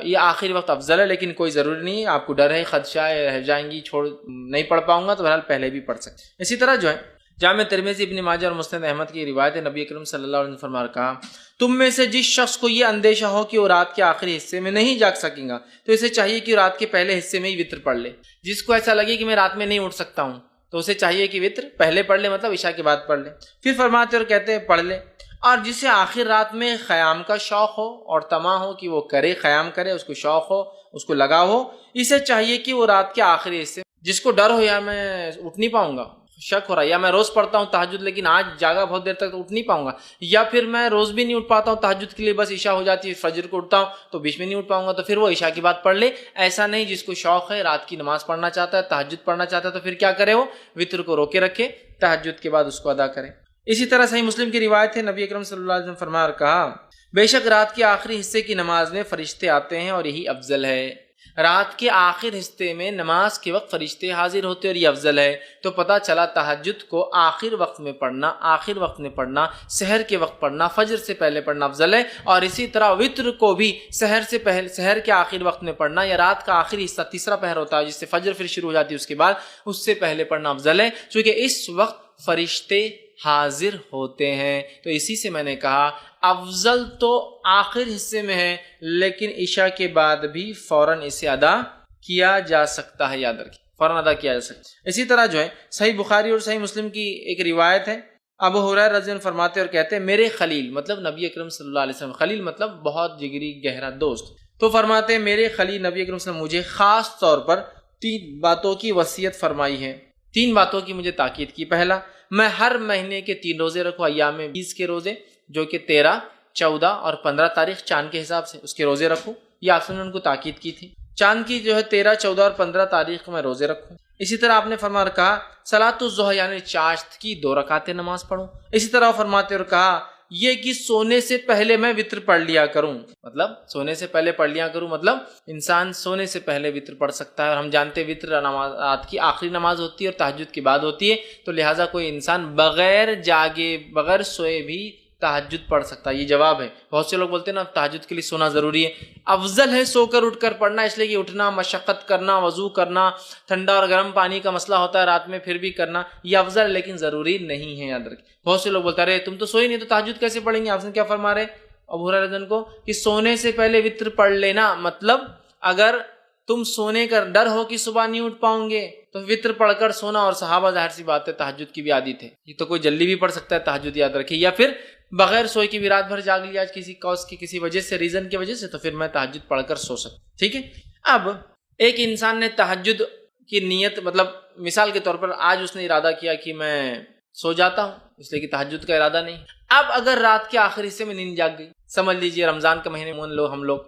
یہ آخری وقت افضل ہے، لیکن کوئی ضروری نہیں ہے، آپ کو ڈر ہے خدشہ ہے رہ جائیں گی نہیں پڑھ پاؤں گا، تو بہرحال پہلے بھی پڑھ سکتے۔ اسی طرح جو ہے جامع ترمذی، ابن ماجہ اور مسند احمد کی روایت ہے، نبی اکرم صلی اللہ علیہ وسلم فرما کہا، تم میں سے جس شخص کو یہ اندیشہ ہو کہ وہ رات کے آخری حصے میں نہیں جاگ سکیں گا، تو اسے چاہیے کہ رات کے پہلے حصے میں ہی وطر پڑھ لے۔ جس کو ایسا لگے کہ میں رات میں نہیں اٹھ سکتا ہوں، تو اسے چاہیے کہ وطر پہلے پڑھ لے، مطلب عشاء کے بعد پڑھ لے۔ پھر فرماتے اور کہتے ہیں پڑھ لے، اور جسے آخر رات میں خیام کا شوق ہو اور طمع ہو کہ وہ کرے، خیام کرے، اس کو شوق ہو، اس کو لگا ہو، اسے چاہیے کہ وہ رات کے آخری حصے، جس کو ڈر ہو یا میں اٹھ نہیں پاؤں گا، شک ہو رہا ہے، یا میں روز پڑھتا ہوں تہجد لیکن آج جاگا بہت دیر تک تو اٹھ نہیں پاؤں گا، یا پھر میں روز بھی نہیں اٹھ پاتا ہوں تہجد کے لیے، بس عشاء ہو جاتی ہے، فجر کو اٹھتا ہوں تو بیچ میں نہیں اٹھ پاؤں گا، تو پھر وہ عشاء کی بات پڑھ لے۔ ایسا نہیں، جس کو شوق ہے، رات کی نماز پڑھنا چاہتا ہے، تہجد پڑھنا چاہتا ہے، تو پھر کیا کرے، وہ وطر کو روکے رکھے، تہجد کے بعد اس کو ادا کرے۔ اسی طرح صحیح مسلم کی روایت ہے، نبی اکرم صلی اللہ علیہ وسلم فرمایا اور کہا، بے شک رات کے آخری حصے کی نماز میں فرشتے آتے ہیں اور یہی افضل ہے۔ رات کے آخر حصے میں نماز کے وقت فرشتے حاضر ہوتے اور یہ افضل ہے۔ تو پتہ چلا تہجد کو آخر وقت میں پڑھنا، سحر کے وقت پڑھنا، فجر سے پہلے پڑھنا افضل ہے، اور اسی طرح وطر کو بھی سحر کے آخر وقت میں پڑھنا، یا رات کا آخری حصہ تیسرا پہر ہوتا ہے جس سے فجر پھر شروع ہو جاتی ہے، اس کے بعد اس سے پہلے پڑھنا افضل ہے، چونکہ اس وقت فرشتے حاضر ہوتے ہیں۔ تو اسی سے میں نے کہا افضل تو آخر حصے میں ہے، لیکن عشاء کے بعد بھی فوراً اسے ادا کیا جا سکتا ہے، یاد رکھیں فوراً ادا کیا جا سکتا ہے۔ اسی طرح جو ہے صحیح بخاری اور صحیح مسلم کی ایک روایت ہے، ابو ہریرہ رضی اللہ عنہ فرماتے اور کہتے ہیں، میرے خلیل مطلب نبی اکرم صلی اللہ علیہ وسلم، خلیل مطلب بہت جگری گہرا دوست، تو فرماتے ہیں میرے خلیل نبی اکرم صلی اللہ علیہ وسلم مجھے خاص طور پر 3 باتوں کی وصیت فرمائی ہے، 3 باتوں کی مجھے تاکید کی۔ پہلا، میں ہر مہینے کے 3 روزے رکھوں، ایام 20 کے روزے، جو کہ 13، 14 اور 15 تاریخ چاند کے حساب سے اس کے روزے رکھوں، یہ آپ نے ان کو تاکید کی تھی، چاند کی جو ہے 13، 14 اور 15 تاریخ کو میں روزے رکھوں۔ اسی طرح آپ نے فرمایا اور کہا صلاۃ الضحیٰ یعنی چاشت کی 2 رکعتیں نماز پڑھوں۔ اسی طرح فرماتے اور کہا یہ کہ سونے سے پہلے میں وطر پڑھ لیا کروں، مطلب سونے سے پہلے پڑھ لیا کروں، مطلب انسان سونے سے پہلے وطر پڑھ سکتا ہے، اور ہم جانتے ہیں وطر نماز رات کی آخری نماز ہوتی ہے اور تہجد کے بعد ہوتی ہے، تو لہٰذا کوئی انسان بغیر جاگے بغیر سوئے بھی تہجد پڑھ سکتا ہے۔ یہ جواب ہے، بہت سے لوگ بولتے ہیں نا تہجد کے لیے سونا ضروری ہے، افضل ہے سو کر اٹھ کر پڑھنا، اس لیے کہ اٹھنا، مشقت کرنا، وضو کرنا، ٹھنڈا اور گرم پانی کا مسئلہ ہوتا ہے رات میں، پھر بھی کرنا یہ افضل ہے، لیکن ضروری نہیں ہے، یاد رکھیں۔ بہت سے لوگ بولتے ہیں ارے تم تو سوئی نہیں تو تہجد کیسے پڑھیں گے؟ آپ نے کیا فرما رہے ابو ہریرہ رضی اللہ عنہ کو کہ سونے سے پہلے وطر پڑھ لینا، مطلب اگر تم سونے کا ڈر ہو کہ صبح نہیں اٹھ پاؤں گے تو وطر پڑھ کر سونا، اور صحابہ ظاہر سی بات ہے تہجد کی بھی عادت ہے، یہ تو کوئی جلدی بھی پڑھ سکتا ہے تہجد، یاد رکھیے، یا پھر بغیر سوئے کی بھی رات بھر جاگ لیا کسی کاز کی کسی وجہ سے، ریزن کی وجہ سے، تو پھر میں تہجد پڑھ کر سو سکتا، ٹھیک ہے۔ اب ایک انسان نے تہجد کی نیت، مطلب مثال کے طور پر آج اس نے ارادہ کیا کہ میں سو جاتا ہوں، اس لیے کہ تہجد کا ارادہ نہیں، اب اگر رات کے آخری حصے میں نیند جاگ گئی، سمجھ لیجئے رمضان کا مہینے میں ہم لوگ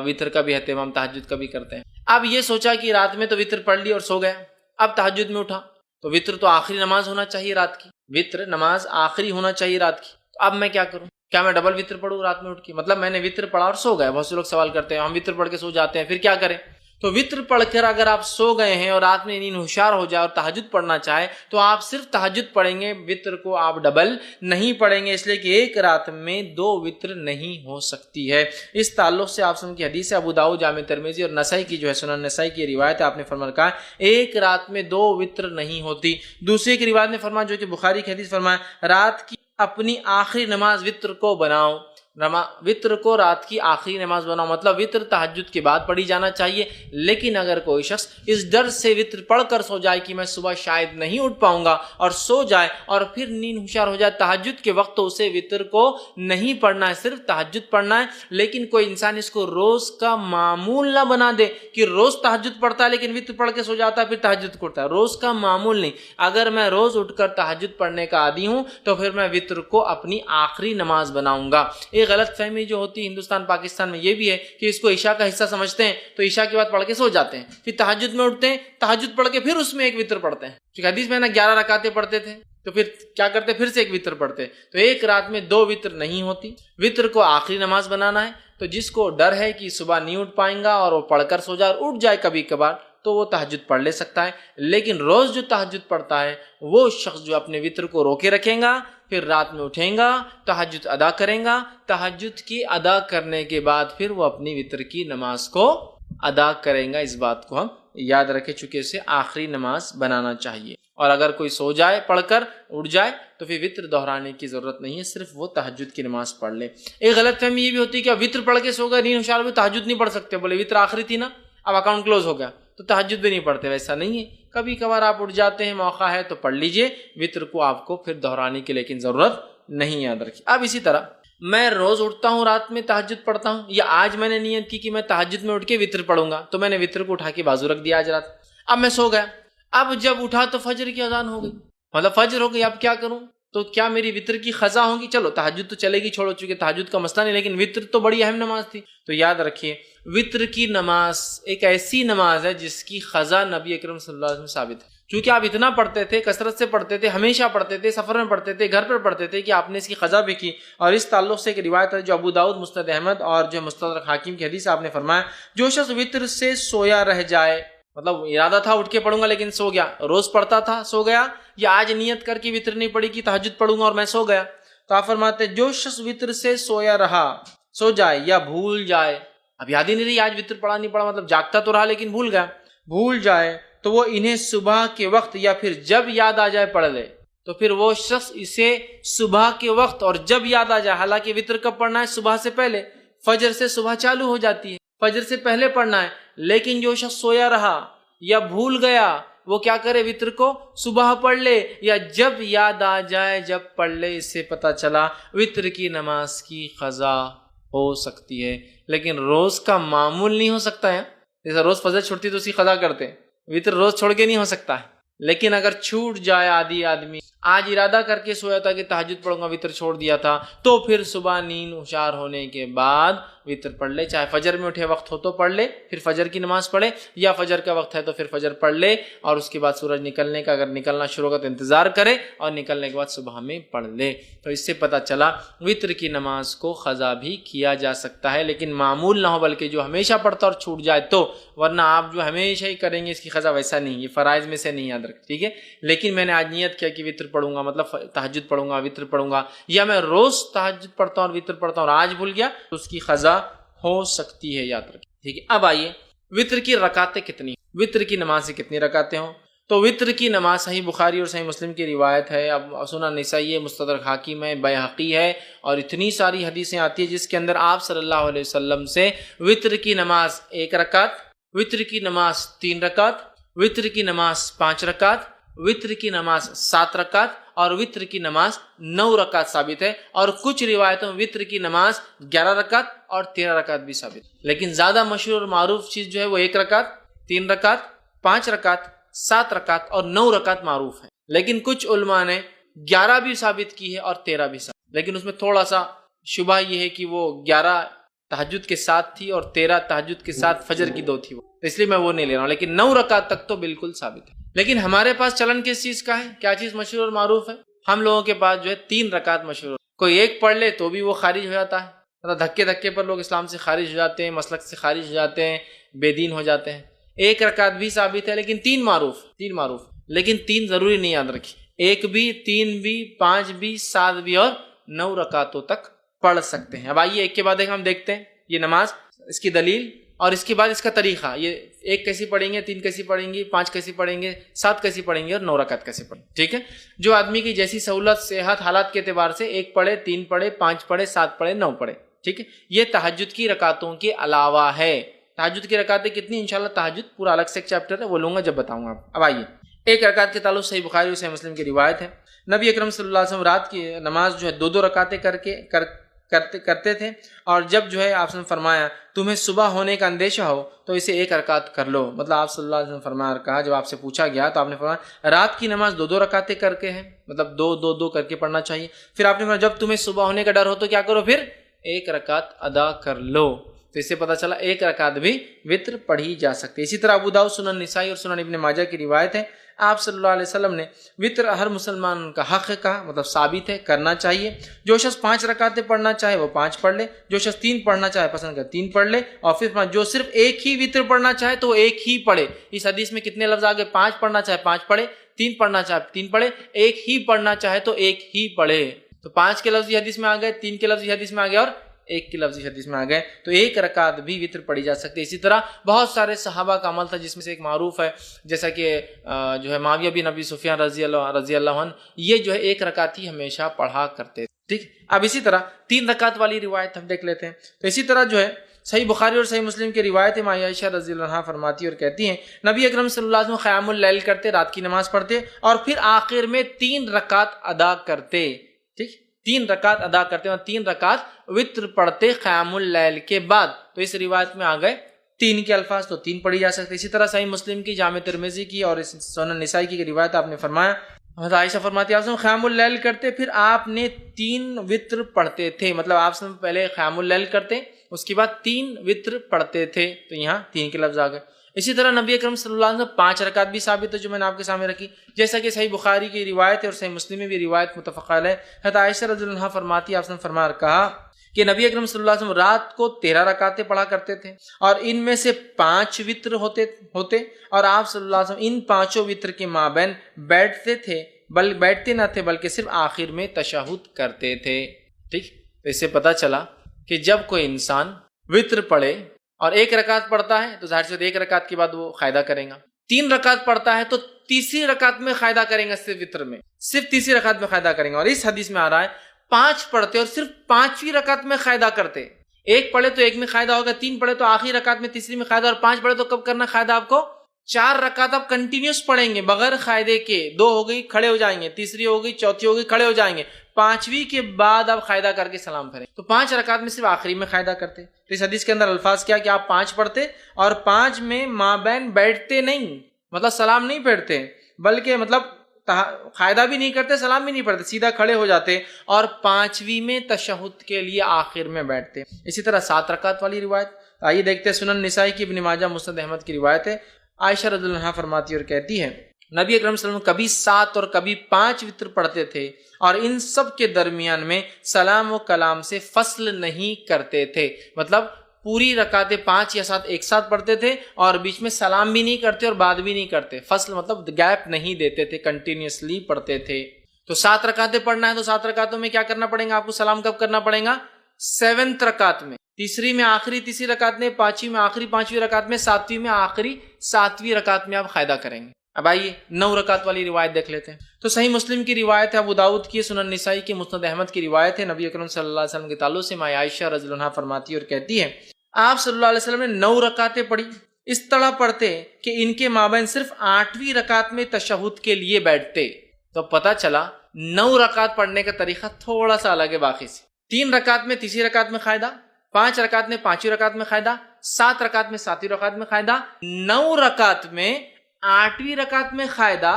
وطر کا بھی اہتمام تہجد کا بھی کرتے ہیں، اب یہ سوچا کہ رات میں تو وطر پڑھ لی اور سو گیا، اب تہجد میں اٹھا تو وطر تو آخری نماز ہونا چاہیے رات کی، وطر نماز آخری ہونا چاہیے رات کی، تو اب میں کیا کروں؟ کیا میں ڈبل وطر پڑھوں رات میں اٹھ کے؟ مطلب میں نے وطر پڑھا اور سو گیا، بہت سے لوگ سوال کرتے ہیں ہم وطر پڑھ کے سو جاتے ہیں پھر کیا کریں؟ تو وطر پڑھ کر اگر آپ سو گئے ہیں اور رات میں نیند ہوشیار ہو جائے اور تہجد پڑھنا چاہے تو آپ صرف تہجد پڑھیں گے، وطر کو آپ ڈبل نہیں پڑھیں گے، اس لیے کہ ایک رات میں 2 وطر نہیں ہو سکتی ہے۔ اس تعلق سے آپ سن کی حدیث ہے، ابو داؤد جامع ترمذی اور نسائی کی جو ہے سنن نسائی کی روایت ہے، آپ نے فرمایا کہا ایک رات میں 2 وطر نہیں ہوتی۔ دوسری کی روایت نے فرمایا جو کہ بخاری کی حدیث، فرمایا رات کی اپنی آخری نماز وطر کو بناؤ، وطر کو رات کی آخری نماز بناؤ، مطلب وطر تہجد کے بعد پڑھی جانا چاہیے۔ لیکن اگر کوئی شخص اس ڈر سے وطر پڑھ کر سو جائے کہ میں صبح شاید نہیں اٹھ پاؤں گا اور سو جائے اور پھر نیند ہوشیار ہو جائے تہجد کے وقت، تو اسے وطر کو نہیں پڑھنا ہے، صرف تہجد پڑھنا ہے۔ لیکن کوئی انسان اس کو روز کا معمول نہ بنا دے کہ روز تہجد پڑھتا ہے لیکن وطر پڑھ کے سو جاتا ہے پھر تہجد کرتا ہے، روز کا معمول نہیں۔ اگر میں روز اٹھ کر تہجد پڑھنے کا عادی ہوں تو پھر میں وطر کو اپنی آخری نماز بناؤں گا۔ ایک غلط فہمی جو ہوتی ہے ہندوستان پاکستان میں یہ بھی ہے کہ اس کو عشاء کا حصہ سمجھتے ہیں تو عشاء کے بعد پڑھ کے سو جاتے ہیں، پھر تہجد میں اٹھتے ہیں، تہجد پڑھ کے پھر اس میں ایک وطر پڑھتے ہیں، کیونکہ حدیث میں 11 رکعتیں پڑھتے تھے تو پھر کیا کرتے، پھر سے ایک وطر پڑھتے۔ تو ایک رات میں 2 وطر نہیں ہوتی، وطر کو آخری نماز بنانا ہے۔ تو جس کو ڈر ہے کہ صبح نہیں اٹھ پائیں گا اور وہ پڑھ کر سو جائے اور اٹھ جائے کبھی کبھار، تو وہ تہجد پڑھ لے سکتا ہے۔ لیکن روز جو تہجد پڑھتا ہے وہ شخص جو اپنے وطر کو روکے رکھیں گا، پھر رات میں اٹھیں گا، تہجد ادا کریں گا، تہجد کی ادا کرنے کے بعد پھر وہ اپنی وطر کی نماز کو ادا کریں گا۔ اس بات کو ہم یاد رکھیں، چونکہ اسے آخری نماز بنانا چاہیے۔ اور اگر کوئی سو جائے پڑھ کر اٹھ جائے تو پھر وطر دہرانے کی ضرورت نہیں ہے، صرف وہ تہجد کی نماز پڑھ لے۔ ایک غلط فہمی یہ بھی ہوتی ہے کہ وطر پڑھ کے سو گئے، نیند ہوشیار ہوئی، تہجد نہیں پڑھ سکتے، بولے وطر آخری تھی نا، اب اکاؤنٹ کلوز ہو گیا تو تہجد بھی نہیں پڑھتے۔ ویسا نہیں ہے، کبھی کبھار آپ اٹھ جاتے ہیں، موقع ہے تو پڑھ لیجئے، وطر کو آپ کو پھر دہرانے کی لیکن ضرورت نہیں، یاد رکھیے۔ اب اسی طرح میں روز اٹھتا ہوں رات میں تہجد پڑھتا ہوں، یا آج میں نے نیت کی کہ میں تہجد میں اٹھ کے وطر پڑھوں گا، تو میں نے وطر کو اٹھا کے بازو رکھ دیا آج رات، اب میں سو گیا، اب جب اٹھا تو فجر کی اذان ہو گئی، مطلب فجر ہو گئی، اب کیا کروں؟ تو کیا میری وطر کی قضا ہوگی؟ چلو تہجد تو چلے گی، چھوڑو، چونکہ تہجد کا مسئلہ نہیں، لیکن وطر تو بڑی اہم نماز تھی۔ تو یاد رکھیے وطر کی نماز ایک ایسی نماز ہے جس کی قضا نبی اکرم صلی اللہ علیہ وسلم ثابت ہے، چونکہ آپ اتنا پڑھتے تھے، کثرت سے پڑھتے تھے، ہمیشہ پڑھتے تھے، سفر میں پڑھتے تھے، گھر پر پڑھتے تھے، کہ آپ نے اس کی قضا بھی کی۔ اور اس تعلق سے ایک روایت ہے جو ابو داؤد، مسند احمد اور جو مستدرک حاکم کی حدیث، آپ نے فرمایا جو شخص وطر سے سویا رہ جائے، مطلب ارادہ تھا اٹھ کے پڑھوں گا لیکن سو گیا، روز پڑھتا تھا سو گیا، یا آج نیت کر کے وطر نہیں پڑھی کہ تہجد پڑھوں گا اور میں سو گیا، تو آپ فرماتے ہیں جو شخص وطر سے سویا رہا، سو جائے یا بھول جائے، اب یاد ہی نہیں رہی آج وطر پڑھا نہیں پڑھا، مطلب جاگتا تو رہا لیکن بھول گیا، بھول جائے تو وہ انہیں صبح کے وقت یا پھر جب یاد آ جائے پڑھ لے۔ تو پھر وہ شخص اسے صبح کے وقت اور جب یاد آ جائے، حالانکہ وطر کب پڑھنا ہے؟ صبح سے پہلے، فجر سے صبح چالو ہو جاتی ہے، فجر سے پہلے پڑھنا ہے۔ لیکن جو شخص سویا رہا یا بھول گیا وہ کیا کرے؟ وطر کو صبح پڑھ لے یا جب یاد آ جائے جب پڑھ لے۔ اس سے پتہ چلا وطر کی نماز کی قضا ہو سکتی ہے، لیکن روز کا معمول نہیں ہو سکتا ہے۔ جیسا روز فجر چھوڑتی تو اسی قضا کرتے، وطر روز چھوڑ کے نہیں ہو سکتا ہے۔ لیکن اگر چھوٹ جائے آدمی آج ارادہ کر کے سویا تھا کہ تہجد پڑھوں گا، وطر چھوڑ دیا تھا، تو پھر صبح نیند ہوشیار ہونے کے بعد وطر پڑھ لے، چاہے فجر میں اٹھے وقت ہو تو پڑھ لے، پھر فجر کی نماز پڑھے، یا فجر کا وقت ہے تو پھر فجر پڑھ لے، اور اس کے بعد سورج نکلنے کا، اگر نکلنا شروع ہوگا تو انتظار کرے، اور نکلنے کے بعد صبح میں پڑھ لے۔ تو اس سے پتہ چلا وطر کی نماز کو قضا بھی کیا جا سکتا ہے، لیکن معمول نہ ہو، بلکہ جو ہمیشہ پڑھتا اور چھوٹ جائے تو، ورنہ آپ جو ہمیشہ ہی کریں گے اس کی قضا، ویسا نہیں، یہ فرائض میں سے نہیں، یاد رکھ، ٹھیک ہے۔ لیکن میں نے آج نیت کیا کہ وطر پڑھوں گا، مطلب تہجد پڑھوں گا، وطر پڑھوں گا، یا میں روز تہجد پڑھتا ہوں اور وطر پڑھتا ہوں اور آج بھول گیا، تو اس کی قضا ہو سکتی ہے، یاد رکھیں، ٹھیک ہے۔ اب آئیے وطر کی رکعتیں کتنی، وطر کی نماز سے کتنی رکعتیں ہوں؟ تو وطر کی نماز صحیح بخاری اور صحیح مسلم کی روایت ہے، اب سنن نسائی ہے، مستدرک حاکم ہے، بیہقی ہے، اور اتنی ساری حدیثیں آتی ہیں جس کے اندر آپ صلی اللہ علیہ وسلم سے وطر کی نماز 1 رکعت، وطر کی نماز 3 رکعت، وطر کی نماز 5 رکعت، وطر کی نماز 7 رکعت اور وطر کی نماز 9 رکعت ثابت ہے، اور کچھ روایتوں میں وطر کی نماز 11 رکعت اور 13 رکعت بھی ثابت ہے، لیکن زیادہ مشہور اور معروف چیز جو ہے وہ 1 رکعت، 3 رکعت، 5 رکعت، 7 رکعت اور 9 رکعت معروف ہے۔ لیکن کچھ علماء نے 11 بھی ثابت کی ہے اور 13 بھی ثابت، لیکن اس میں تھوڑا سا شبہ یہ ہے کہ وہ 11 تہجد کے ساتھ تھی اور 13 تہجد کے ساتھ فجر کی 2 تھی، وہ اس لیے میں وہ نہیں لے رہا ہوں، لیکن 9 رکعت تک تو بالکل ثابت ہے۔ لیکن ہمارے پاس چلن کس چیز کا ہے؟ کیا چیز مشہور اور معروف ہے؟ ہم لوگوں کے پاس جو ہے 3 رکعت مشہور ہے، کوئی ایک پڑھ لے تو بھی وہ خارج ہو جاتا ہے، مطلب دھکے پر لوگ اسلام سے خارج ہو جاتے ہیں، مسلک سے خارج ہو جاتے ہیں، بے دین ہو جاتے ہیں۔ 1 رکعت بھی ثابت ہے، لیکن 3 معروف، لیکن 3 ضروری نہیں، یاد رکھیں، 1 بھی، 3 بھی، 5 بھی، 7 بھی اور 9 رکعتوں تک پڑھ سکتے ہیں۔ اب آئیے ایک کے بعد ایک ہم دیکھتے ہیں یہ نماز، اس کی دلیل اور اس کے بعد اس کا طریقہ، یہ 1 کیسی پڑھیں گے، 3 کیسی پڑھیں گے، 5 کیسی پڑھیں گے، 7 کیسی پڑھیں گے اور 9 رکعت کیسے پڑھیں گے، ٹھیک ہے۔ جو آدمی کی جیسی سہولت، صحت، حالات کے اعتبار سے 1 پڑھے، 3 پڑھے، 5 پڑھے، 7 پڑھے، 9 پڑھے، ٹھیک ہے، یہ تہجد کی رکعتوں کے علاوہ ہے۔ تہجد کی رکعتیں کتنی؟ انشاءاللہ تہجد پورا الگ سے ایک چیپٹر ہے، وہ لوں گا جب بتاؤں گا۔ اب آئیے، ایک رکعت کے تعلق صحیح بخاری اور صحیح مسلم کی روایت ہے، نبی اکرم صلی اللہ علیہ وسلم رات کی نماز جو ہے 2 رکعتیں کرتے تھے، اور جب جو ہے آپ نے فرمایا تمہیں صبح ہونے کا اندیشہ ہو تو اسے 1 رکعت کر لو۔ مطلب آپ صلی اللہ علیہ وسلم فرمایا، کہا جب آپ سے پوچھا گیا تو آپ نے فرمایا رات کی نماز 2 رکعتیں کر کے ہے، مطلب 2 کر کے پڑھنا چاہیے۔ پھر آپ نے فرمایا جب تمہیں صبح ہونے کا ڈر ہو تو کیا کرو، پھر 1 رکعت ادا کر لو۔ تو اس سے پتہ چلا 1 رکعت بھی وطر پڑھی جا سکتی ہے۔ اسی طرح ابو داؤد، سنن نسائی اور سنن ابن ماجہ کی روایت ہے، آپ صلی اللہ علیہ وسلم نے وطر ہر مسلمان کا حق کہا، مطلب ثابت ہے، کرنا چاہیے۔ جو شخص 5 رکعتیں پڑھنا چاہے وہ 5 پڑھ لے، جو شخص 3 پڑھنا چاہے پسند کر 3 پڑھ لے، اور پھر جو صرف ایک ہی وطر پڑھنا چاہے تو وہ ایک ہی پڑھے۔ اس حدیث میں کتنے لفظ آگے؟ 5 پڑھنا چاہے 5 پڑھے، 3 پڑھنا چاہے 3 پڑھے، ایک ہی پڑھنا چاہے تو ایک ہی پڑھے۔ تو 5 کے لفظ حدیث میں آ گئے، 3 کے لفظ حدیث میں آ گئے، اور 1 کی لفظی حدیث میں آ گئے، تو 1 رکعت بھی وطر پڑھی جا سکتی ہے۔ اسی طرح بہت سارے صحابہ کا عمل تھا، جس میں سے ایک معروف ہے، جیسا کہ جو ہے معاویہ بن ابی سفیان رضی اللہ عنہ، یہ جو ہے 1 رکعت ہی ہمیشہ پڑھا کرتے تھے۔ ٹھیک، اب اسی طرح 3 رکعت والی روایت ہم دیکھ لیتے ہیں۔ تو اسی طرح جو ہے صحیح بخاری اور صحیح مسلم کی روایت ہے، ماں عائشہ رضی اللہ عنہا فرماتی اور کہتی ہیں نبی اکرم صلی اللہ علیہ وسلم قیام اللیل کرتے، رات کی نماز پڑھتے، اور پھر آخر میں 3 رکعت ادا کرتے۔ ٹھیک، 3 رکعت ادا کرتے اور 3 رکعت وطر پڑھتے قیام اللیل کے بعد۔ تو اس روایت میں آ گئے 3 کے الفاظ، تو 3 پڑھی جا سکتے۔ اسی طرح صحیح مسلم کی، جامع ترمذی کی اور سنن نسائی کی روایت آپ نے فرمایا، حضرت عائشہ فرماتی ہیں آپ قیام اللیل کرتے، پھر آپ نے 3 وطر پڑھتے تھے، مطلب آپ پہلے قیام اللیل کرتے، اس کے بعد 3 وطر پڑھتے تھے، تو یہاں 3 کے لفظ آ گئے۔ اسی طرح نبی اکرم صلی اللہ علیہ وسلم 5 رکعت بھی ثابت ہے، جو میں نے آپ کے سامنے رکھی، جیسا کہ صحیح بخاری کی روایت ہے اور صحیح مسلم میں بھی روایت متفق علیہ ہے۔ حضرت عائشہ رضی اللہ عنہا فرماتی ہے آپ نے فرمایا کہا کہ نبی اکرم صلی اللہ علیہ وسلم رات کو 13 رکعتیں پڑھا کرتے تھے، اور ان میں سے 5 وطر ہوتے، اور آپ صلی اللہ علیہ وسلم ان 5 وطر کے مابین بیٹھتے نہ تھے، بلکہ صرف آخر میں تشہد کرتے تھے۔ ٹھیک، تو اس سے پتہ چلا کہ جب کوئی انسان وطر پڑھے اور 1 رکعت پڑھتا ہے تو ظاہر سے 1 رکعت کے بعد وہ قاعدہ کرے گا، 3 رکعت پڑھتا ہے تو تیسری رکعت میں قاعدہ کریں گا، صرف وطر میں صرف تیسری رکعت میں قاعدہ کریں گے۔ اور اس حدیث میں آ رہا ہے 5 پڑھتے اور صرف 5ویں رکعت میں قاعدہ کرتے، 1 پڑھے تو 1 میں قاعدہ ہوگا، 3 پڑھے تو آخری رکعت میں تیسری میں قاعدہ، اور 5 پڑھے تو کب کرنا قاعدہ آپ کو؟ 4 رکعت آپ کنٹینیوس پڑھیں گے بغیر قاعدے کے، 2 ہو گئی کھڑے ہو جائیں گے، تیسری ہو گئی، چوتھی ہو گئی کھڑے ہو جائیں گے، 5ویں کے بعد آپ قاعدہ کر کے سلام پھیریں۔ تو 5 رکعت میں صرف آخری میں قاعدہ کرتے۔ تو اس حدیث کے اندر الفاظ کیا کہ آپ 5 پڑھتے اور 5 میں مابین بیٹھتے نہیں، مطلب سلام نہیں پھیرتے، بلکہ مطلب قاعدہ بھی نہیں کرتے، سلام بھی نہیں پڑھتے، سیدھا کھڑے ہو جاتے، اور 5ویں میں تشہد کے لیے آخر میں بیٹھتے۔ اسی طرح 7 رکعت والی روایت آئیے دیکھتے ہیں، سنن نسائی کی، ابن ماجہ، مسند احمد کی روایت ہے، عائشہ رضی اللہ عنہا فرماتی اور کہتی ہے نبی اکرم صلی اللہ علیہ وسلم کبھی 7 اور کبھی 5 وطر پڑھتے تھے، اور ان سب کے درمیان میں سلام و کلام سے فصل نہیں کرتے تھے، مطلب پوری رکعتیں 5 یا 7 ایک ساتھ پڑھتے تھے اور بیچ میں سلام بھی نہیں کرتے اور بات بھی نہیں کرتے، فصل مطلب گیپ نہیں دیتے تھے، کنٹینیوسلی پڑھتے تھے۔ تو 7 رکعتیں پڑھنا ہے تو 7 رکعتوں میں کیا کرنا پڑے گا آپ کو؟ سلام کب کرنا پڑے گا؟ 7th رکعت میں، تیسری میں آخری تیسری رکعت میں، 5ویں میں آخری 5ویں رکعت میں، 7ویں میں آخری 7ویں رکعت میں آپ قاعدہ کریں گے۔ اب آئیے 9 رکعت والی روایت دیکھ لیتے ہیں۔ تو صحیح مسلم کی روایت ہے، ابو داؤد کی، سنن نسائی کی، مسند احمد کی روایت ہے، نبی اکرم صلی اللہ علیہ وسلم کے تعلق سے ماں عائشہ رضی اللہ عنہا فرماتی اور کہتی ہے آپ صلی اللہ علیہ وسلم نے 9 رکعتیں پڑھی، اس طرح پڑھتے کہ ان کے مابین صرف 8ویں رکعت میں تشہد کے لیے بیٹھتے۔ تو پتہ چلا 9 رکعت پڑھنے کا طریقہ تھوڑا سا الگ ہے باقی سے۔ 3 رکعت میں تیسری رکعت میں قاعدہ، 5 رکعت میں 5ویں رکعت میں قاعدہ، 7 رکعت میں 7ویں رکعت میں قاعدہ، 9 رکعت میں 8ویں رکعت میں قاعدہ،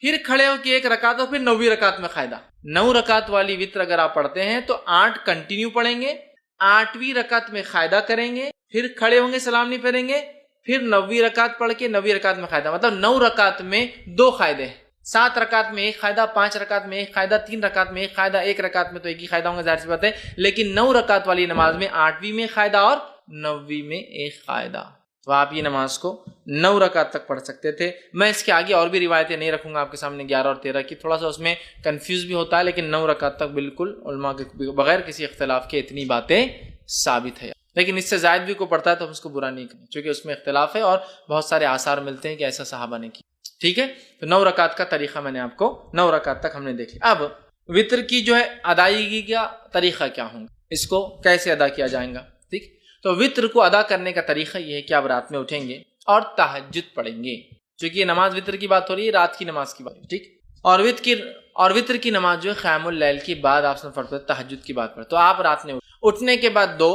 پھر کھڑے ہو کے 1 رکعت اور پھر 9ویں رکعت میں قاعدہ۔ 9 رکعت والی وطر اگر آپ پڑھتے ہیں تو 8 کنٹینیو پڑھیں گے، 8ویں رکعت میں قاعدہ کریں گے، پھر کھڑے ہوں گے، سلام نہیں پھیریں گے، پھر 9ویں رکعت پڑھ کے 9ویں رکعت میں قاعدہ، مطلب 9 رکعت میں 2 قاعدے ہیں، 7 رکعت میں 1 قاعدہ، 5 رکعت میں 1 قاعدہ، 3 رکعت میں 1 قاعدہ، 1 رکعت میں تو 1 ہی قاعدہ ہوں گا ظاہر سی بات ہے، لیکن 9 رکعت والی نماز میں 8ویں میں قاعدہ اور 9ویں میں 1 قاعدہ۔ تو آپ یہ نماز کو 9 رکعت تک پڑھ سکتے تھے۔ میں اس کے آگے اور بھی روایتیں نہیں رکھوں گا آپ کے سامنے، 11 اور 13 کی، تھوڑا سا اس میں کنفیوز بھی ہوتا ہے، لیکن 9 رکعت تک بالکل علماء کے بغیر کسی اختلاف کے اتنی باتیں ثابت ہے، لیکن اس سے زائد بھی کوئی پڑھتا ہے تو ہم اس کو برا نہیں کریں، چونکہ اس میں اختلاف ہے اور بہت سارے آثار ملتے ہیں کہ ایسا صحابہ نے کیا۔ ٹھیک ہے، تو 9 رکعت کا طریقہ میں نے آپ کو 9 رکعت تک ہم نے دیکھ لیا۔ اب وطر کی جو ہے ادائیگی کا طریقہ کیا ہوں گا؟ اس کو کیسے ادا کیا جائے گا. ٹھیک, تو وطر کو ادا کرنے کا طریقہ یہ ہے کہ آپ رات میں اٹھیں گے اور تہجد پڑھیں گے. چونکہ یہ نماز وطر کی بات ہو رہی ہے, رات کی نماز کی بات. ٹھیک, اور وطر کی نماز جو ہے قیام اللیل کی بعد آپ سے پڑھتے ہیں, تہجد کی بات پڑھتے. تو آپ رات میں اٹھنے کے بعد 2,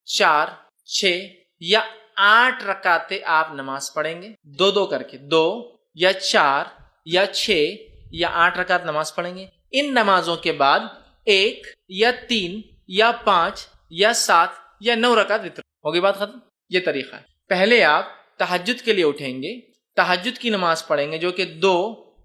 4, 6 یا 8 رکعتیں آپ نماز پڑھیں گے, 2 کر کے 2 یا 4 یا 6 یا 8 رکعت نماز پڑھیں گے. ان نمازوں کے بعد 1 یا 3 یا 5 یا 7 یا 9 رکعت وطر. ہوگی بات ختم. یہ طریقہ ہے. پہلے آپ تہجد کے لیے اٹھیں گے, تہجد کی نماز پڑھیں گے جو کہ 2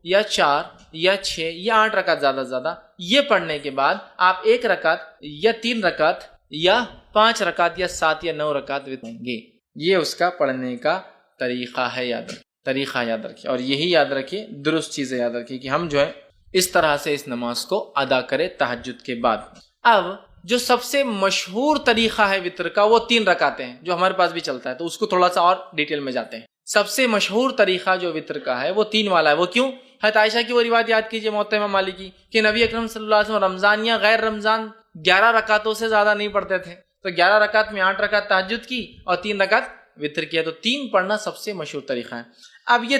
یا 4 یا 6 یا 8 رکعت زیادہ سے زیادہ. یہ پڑھنے کے بعد آپ 1 رکعت یا 3 رکعت یا 5 رکعت یا 7 یا 9 رکعت وطر گے. یہ اس کا پڑھنے کا طریقہ ہے. طریقہ یاد رکھیں, اور یہی یاد رکھیں, درست چیزیں یاد رکھیں کہ ہم جو ہے اس طرح سے اس نماز کو ادا کریں تہجد کے بعد. اب جو سب سے مشہور طریقہ ہے وطر کا وہ 3 رکعتیں ہیں جو ہمارے پاس بھی چلتا ہے, تو اس کو تھوڑا سا اور ڈیٹیل میں جاتے ہیں. سب سے مشہور طریقہ جو وطر کا ہے وہ 3 والا ہے. وہ کیوں؟ حضرت عائشہ کی وہ روایت یاد کیجئے موطا امام مالک کی کہ نبی اکرم صلی اللہ علیہ وسلم رمضان یا غیر رمضان 11 رکعتوں سے زیادہ نہیں پڑھتے تھے. تو 11 رکعت میں 8 رکعت تہجد کی اور 3 رکعت وطر کی ہے. تو 3 پڑھنا سب سے مشہور طریقہ ہے. اب یہ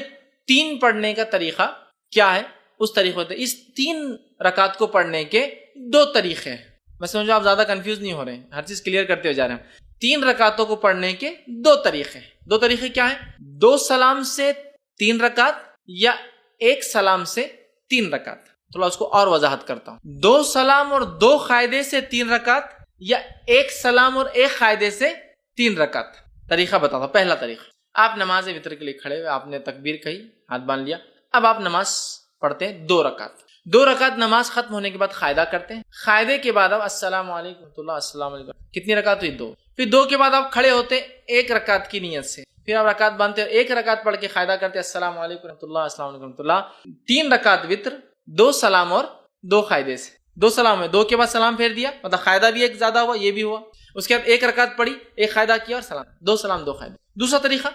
3 پڑھنے کا طریقہ کیا ہے؟ اس طریقے ہوتے ہیں. اس 3 رکعت کو پڑھنے کے 2 طریقے ہیں. میں سمجھو آپ زیادہ کنفیوز نہیں ہو رہے ہیں, ہر چیز کلیئر کرتے ہوئے جا رہے ہیں. 3 رکعتوں کو پڑھنے کے 2 طریقے ہیں. 2 طریقے کیا ہیں؟ 2 سلام سے 3 رکعت یا 1 سلام سے 3 رکعت. تھوڑا اس کو اور وضاحت کرتا ہوں. 2 سلام اور 2 قاعدے سے 3 رکعت یا 1 سلام اور 1 قاعدے سے 3 رکعت. طریقہ بتاتا ہوں. پہلا طریقہ, آپ نماز وطر کے لیے کھڑے ہوئے, آپ نے تکبیر کہی, ہاتھ باندھ لیا. اب آپ نماز پڑھتے ہیں 2 رکعت. 2 رکعت نماز ختم ہونے کے بعد قاعدہ کرتے ہیں. قاعدے کے بعد آپ السلام علیکم ورحمۃ اللہ, السلام علیکم. کتنی رکعت ہوئی؟ 2. پھر 2 کے بعد آپ کھڑے ہوتے 1 رکعت کی نیت سے. پھر آپ رکعت باندھتے ہیں, 1 رکعت پڑھ کے قاعدہ کرتے ہیں السلام علیکم ورحمۃ اللہ, السلام علیکم ورحمۃ اللہ. 3 رکعت وطر, 2 سلام اور 2 قاعدے سے. 2 سلام ہے, 2 کے بعد سلام پھیر دیا, مطلب قاعدہ بھی ایک زیادہ ہوا, یہ بھی ہوا. اس کے بعد 1 رکعت پڑھی, 1 قاعدہ کیا اور سلام. 2 سلام 2 قاعدے. دوسرا طریقہ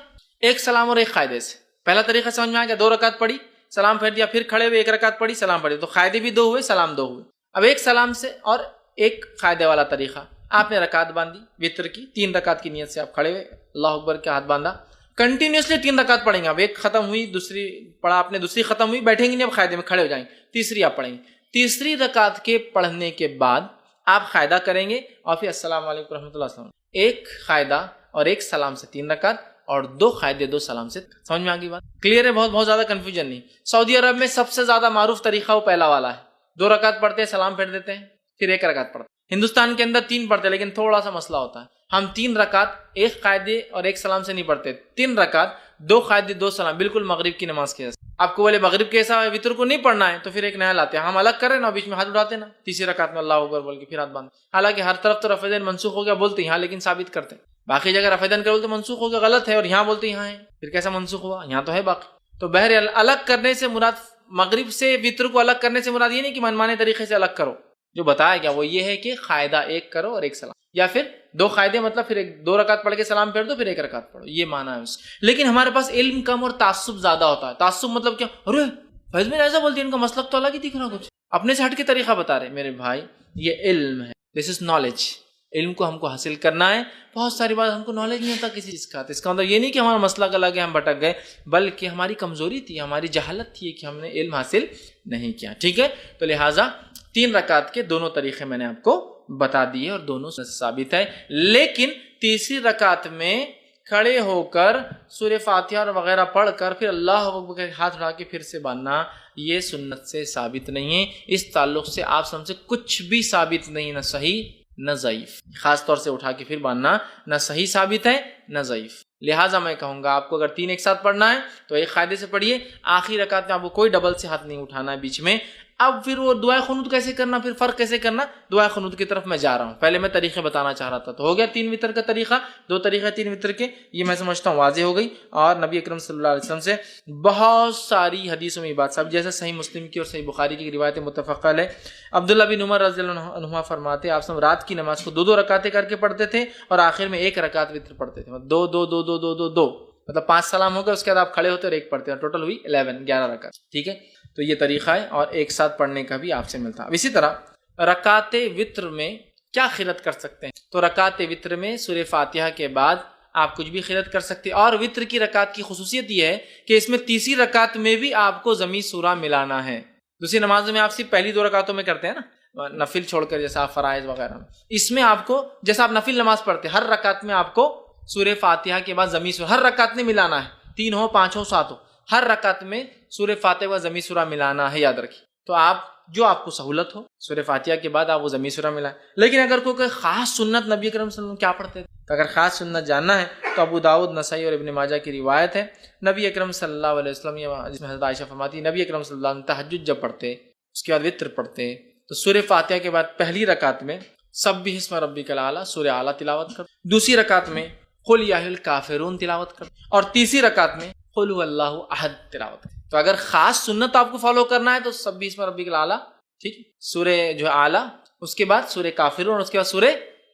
1 سلام اور 1 قاعدے سے. پہلا طریقہ سمجھ میں آ گیا, 2 رکعت پڑھی, سلام پھیر دیا, پھر کھڑے ہوئے 1 رکعت پڑھی, سلام پڑھی. تو قاعدے بھی 2 ہوئے, سلام 2 ہوئے. اب 1 سلام سے اور 1 قاعدے والا طریقہ, آپ نے رکعت باندھی وطر کی, 3 رکعت کی نیت سے آپ کھڑے ہوئے, اللہ اکبر کے ہاتھ باندھا, کنٹینیوسلی 3 رکعت پڑھیں گے. اب 1 ختم ہوئی, دوسری پڑھا آپ نے, دوسری ختم ہوئی, بیٹھیں گے نہیں, اب قاعدے میں کھڑے ہو جائیں گے, تیسری آپ پڑھیں گے. تیسری رکعت کے پڑھنے کے بعد آپ قاعدہ کریں گے اور پھر السلام علیکم ورحمۃ اللہ وسلم. 1 قاعدہ اور 1 سلام سے 3 رکعت اور 2 قاعدے 2 سلام سے. سمجھ میں آ گئی بات؟ کلیئر ہے؟ بہت زیادہ کنفیوژن نہیں. سعودی عرب میں سب سے زیادہ معروف طریقہ وہ پہلا والا ہے. 2 رکعت پڑھتے ہیں, سلام پھیر دیتے ہیں, پھر 1 رکعت پڑھتے ہیں. ہندوستان کے اندر 3 پڑھتے ہیں, لیکن تھوڑا سا مسئلہ ہوتا ہے. ہم 3 رکعت 1 قاعدے اور 1 سلام سے نہیں پڑھتے, 3 رکعت 2 قاعدے 2 سلام, بالکل مغرب کی نماز کے جیسا. آپ کو بولے مغرب کیسا ہے, وطر کو نہیں پڑھنا ہے, تو پھر ایک نیا لاتے ہیں. ہم الگ کریں نا, بیچ میں ہاتھ اٹھاتے نا, تیسری رکعت میں اللہ اکبر بول کے پھر ہاتھ باندھ. حالانکہ ہر طرف تو رفع دین منسوخ ہو گیا بولتے ہیں یہاں, لیکن ثابت کرتے ہیں. باقی جگہ رفع دین بولتے منسوخ ہو گیا, غلط ہے, اور یہاں بولتے یہاں ہے, پھر کیسا منسوخ ہوا؟ یہاں تو ہے باقی. تو بہرحال الگ کرنے سے مراد, مغرب سے وطر کو الگ کرنے سے مراد یہ نہیں کہ منمانے طریقے سے الگ کرو. جو بتایا گیا وہ یہ ہے کہ قاعدہ 1 کرو اور 1 سلام, یا پھر 2 قاعدے, مطلب پھر 2 رکعت پڑھ کے سلام پھیر دو, پھر 1 رکعت پڑھو. یہ معنی ہے اس. لیکن ہمارے پاس علم کم اور تعصب زیادہ ہوتا ہے. تعصب مطلب کیا, ارے فیض میں ایسا بولتی ہے, ان کا مسلک تو الگ ہی دکھ رہا, کچھ اپنے سے ہٹ کے طریقہ بتا رہے. میرے بھائی یہ علم ہے, دس از نالج. علم کو ہم کو حاصل کرنا ہے. بہت ساری بات ہم کو نالج نہیں ہوتا کسی چیز کا. اس کا مطلب یہ نہیں کہ ہمارا مسلک الگ ہے, ہم بھٹک گئے, بلکہ ہماری کمزوری تھی, ہماری جہالت تھی کہ ہم نے علم حاصل نہیں کیا. ٹھیک ہے, تو لہٰذا 3 رکعت کے دونوں طریقے میں نے آپ کو بتا دیے اور دونوں ثابت ہے. لیکن تیسری رکعت میں کھڑے ہو کر سورہ فاتحہ اور وغیرہ پڑھ کر پھر اللہ اکبر کے ہاتھ اٹھا کے پھر سے باندھنا, یہ سنت سے ثابت نہیں ہے. اس تعلق سے آپ سب سے کچھ بھی ثابت نہیں, نہ صحیح نہ ضعیف. خاص طور سے اٹھا کے پھر باندھنا نہ صحیح ثابت ہے نہ ضعیف. لہٰذا میں کہوں گا آپ کو اگر 3 ایک ساتھ پڑھنا ہے تو 1 قاعدے سے پڑھیے. آخری رکعت میں آپ کو کوئی ڈبل سے ہاتھ نہیں اٹھانا ہے بیچ میں. اب پھر وہ دعائے قنوت کیسے کرنا, پھر فرق کیسے کرنا, دعائے قنوت کی طرف میں جا رہا ہوں. پہلے میں طریقے بتانا چاہ رہا تھا. تو ہو گیا 3 وطر کا طریقہ, 2 طریقے 3 وطر کے, یہ میں سمجھتا ہوں واضح ہو گئی. اور نبی اکرم صلی اللہ علیہ وسلم سے بہت ساری حدیثوں میں بات صاحب, جیسے صحیح مسلم کی اور صحیح بخاری کی روایت متفق ہے. عبداللہ بن عمر رضی اللہ عنہما فرماتے آپ سب رات کی نماز کو 2 رکعتیں کر کے پڑھتے تھے اور آخر میں 1 رکعت وطر پڑھتے تھے. 2 2 2 2 2 2 2 مطلب 5 سلام ہو گئے, اس کے بعد آپ کھڑے ہوتے اور 1 پڑھتے ہیں, ٹوٹل ہوئی 11 رکعت. ٹھیک ہے, تو یہ طریقہ ہے اور ایک ساتھ پڑھنے کا بھی آپ سے ملتا ہے. اسی طرح رکعت وطر میں کیا خیرت کر سکتے ہیں؟ تو رکعت وطر میں سورہ فاتحہ کے بعد آپ کچھ بھی خیرت کر سکتے ہیں. اور وطر کی رکعت کی خصوصیت یہ ہے کہ اس میں تیسری رکعت میں بھی آپ کو ضمی سورہ ملانا ہے. دوسری نمازوں میں آپ صرف پہلی 2 رکعتوں میں کرتے ہیں نا نفل چھوڑ کر، جیسا آپ فرائض وغیرہ میں. اس میں آپ کو جیسا آپ نفل نماز پڑھتے ہیں ہر رکعت میں آپ کو سورہ فاتحہ کے بعد ضمی سورہ ہر رکعت میں ملانا ہے. 3 ہو 5 ہو 7 ہو، ہر رکعت میں سورہ فاتحہ و ضمی سورہ ملانا ہے، یاد رکھیے. تو آپ کو سہولت ہو سورہ فاتحہ کے بعد آپ وہ ضمی سورہ ملائیں. لیکن اگر کوئی خاص سنت نبی اکرم صلی اللہ علیہ وسلم کیا پڑھتے تھے، تو اگر خاص سنت جاننا ہے تو ابو داؤد، نسائی اور ابن ماجہ کی روایت ہے. نبی اکرم صلی اللہ علیہ وسلم، جس میں حضرت عائشہ فرماتی نبی اکرم صلی اللہ علیہ وسلم تہجد جب پڑھتے اس کے بعد وطر پڑھتے تو سورہ فاتحہ کے بعد پہلی رکعت میں سبح اسم ربک الاعلی سورہ اعلیٰ تلاوت کرتے، دوسری رکعت میں قل یا الکافرون تلاوت کرتے، اور تیسری رکعت میں قل هو اللہ احد تلاوت کرتے. تو اگر خاص سنت آپ کو فالو کرنا ہے تو سبح اسم ربک الاعلی، ٹھیک، سورہ جو اعلیٰ، اس کے بعد سورہ کافرون اور اس کے بعد سورہ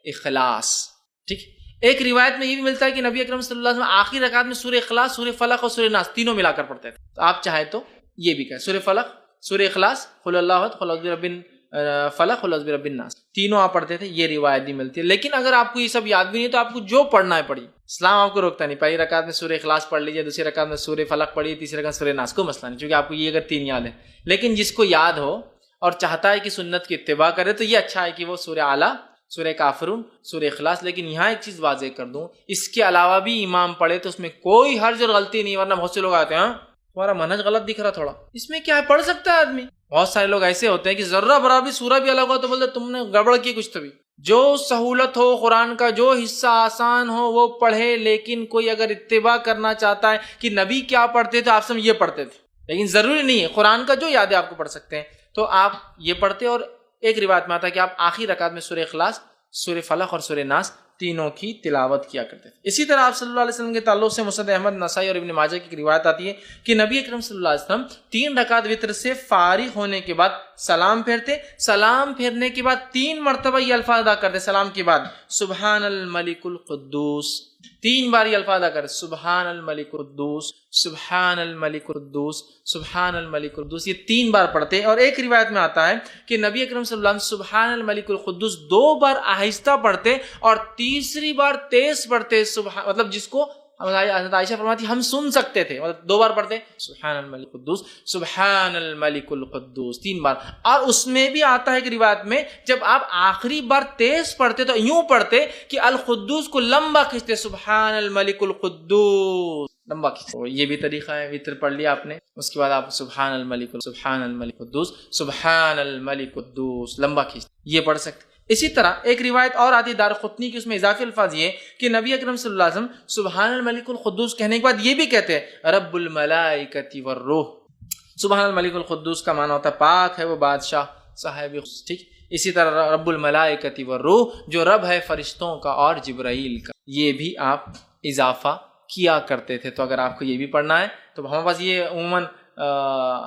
اخلاص. ٹھیک، ایک روایت میں یہ بھی ملتا ہے کہ نبی اکرم صلی اللہ علیہ وسلم آخری رکعت میں سورہ اخلاص، سورہ فلق اور سورہ ناس تینوں ملا کر پڑھتے تھے. تو آپ چاہے تو یہ بھی کہیں سورہ فلق، سورہ اخلاص، قل اللہ احد، قل اعوذ برب فلق، قل اعوذ برب الناس، تینوں آپ پڑھتے تھے. یہ روایت بھی ملتی ہے. لیکن اگر آپ کو یہ سب یاد بھی نہیں تو آپ کو جو پڑھنا ہے پڑھیے، اسلام آپ کو روکتا نہیں. پہلی رکعت میں سورہ اخلاص پڑھ لیجیے، دوسری رکعت میں سورہ فلق پڑھیے، تیسری رکعت سورہ ناس، کو مسئلہ نہیں، کیونکہ آپ کو یہ اگر 3 یاد ہے. لیکن جس کو یاد ہو اور چاہتا ہے کہ سنت کی اتباع کرے تو یہ اچھا ہے کہ وہ سورہ اعلیٰ، سورہ کافرون، سورہ اخلاص. لیکن یہاں ایک چیز واضح کر دوں، اس کے علاوہ بھی امام پڑھے تو اس میں کوئی حرج اور غلطی نہیں. ورنہ بہت سے لوگ آتے ہیں تمہارا منہج غلط دکھ رہا تھوڑا، اس میں کیا ہے، پڑھ سکتا ہے آدمی. بہت سارے لوگ ایسے ہوتے ہیں کہ ذرہ برابر سورہ بھی الگ ہو تو بولتے تم نے گڑبڑ کی کچھ. تبھی جو سہولت ہو قرآن کا، جو حصہ آسان ہو وہ پڑھے. لیکن کوئی اگر اتباع کرنا چاہتا ہے کہ نبی کیا پڑھتے تھے آپ سب یہ پڑھتے تھے، لیکن ضروری نہیں ہے. قرآن کا جو یاد ہے آپ کو پڑھ سکتے ہیں تو آپ یہ پڑھتے. اور ایک روایت میں آتا ہے کہ آپ آخری رکعت میں سورہ اخلاص، سورہ فلق اور سورہ ناس تینوں کی تلاوت کیا کرتے تھے. اسی طرح آپ صلی اللہ علیہ وسلم کے تعلق سے مسند احمد، نسائی اور ابن ماجہ کی روایت آتی ہے کہ نبی اکرم صلی اللہ علیہ وسلم 3 رکعت وطر سے فارغ ہونے کے بعد سلام پھیرتے. سلام پھیرنے کے بعد 3 مرتبہ یہ الفاظ ادا کرتے. سلام کے بعد سبحان الملک القدوس، 3 بار یہ الفاظ ادا کرتے، سبحان الملک القدوس، سبحان الملک القدوس، سبحان الملک القدوس. یہ 3 بار پڑھتے. اور ایک روایت میں آتا ہے کہ نبی اکرم صلی اللہ علیہ وسلم سبحان الملک القدوس 2 بار آہستہ پڑھتے اور تیسری بار تیز پڑھتے. مطلب جس کو حضرت عائشہ فرماتی ہم سن سکتے تھے، مطلب 2 بار پڑھتے سبحان الملک القدوس، سبحان الملک القدوس 3 بار. اور اس میں بھی آتا ہے کہ روایت میں جب آپ آخری بار تیز پڑھتے تو یوں پڑھتے کہ القدوس کو لمبا کھینچتے، سبحان الملک القدوس لمبا کھینچتے. یہ بھی طریقہ ہے. وطر پڑھ لیا آپ نے، اس کے بعد آپ سبحان الملک القدوس، سبحان الملک القدوس لمبا کھینچتے، یہ پڑھ سکتے. اسی طرح ایک روایت اور آتی دارقطنی کی، اس میں اضافی الفاظ یہ کہ نبی اکرم صلی اللہ علیہ وسلم سبحان الملک القدوس کہنے کے بعد یہ بھی کہتے ہیں رب الملائکۃ والروح. سبحان الملک القدوس کا معنی ہوتا ہے پاک ہے وہ بادشاہ صاحب. ٹھیک، اسی طرح رب الملائکۃ والروح جو رب ہے فرشتوں کا اور جبرائیل کا، یہ بھی آپ اضافہ کیا کرتے تھے. تو اگر آپ کو یہ بھی پڑھنا ہے تو ہمارے پاس یہ عموماً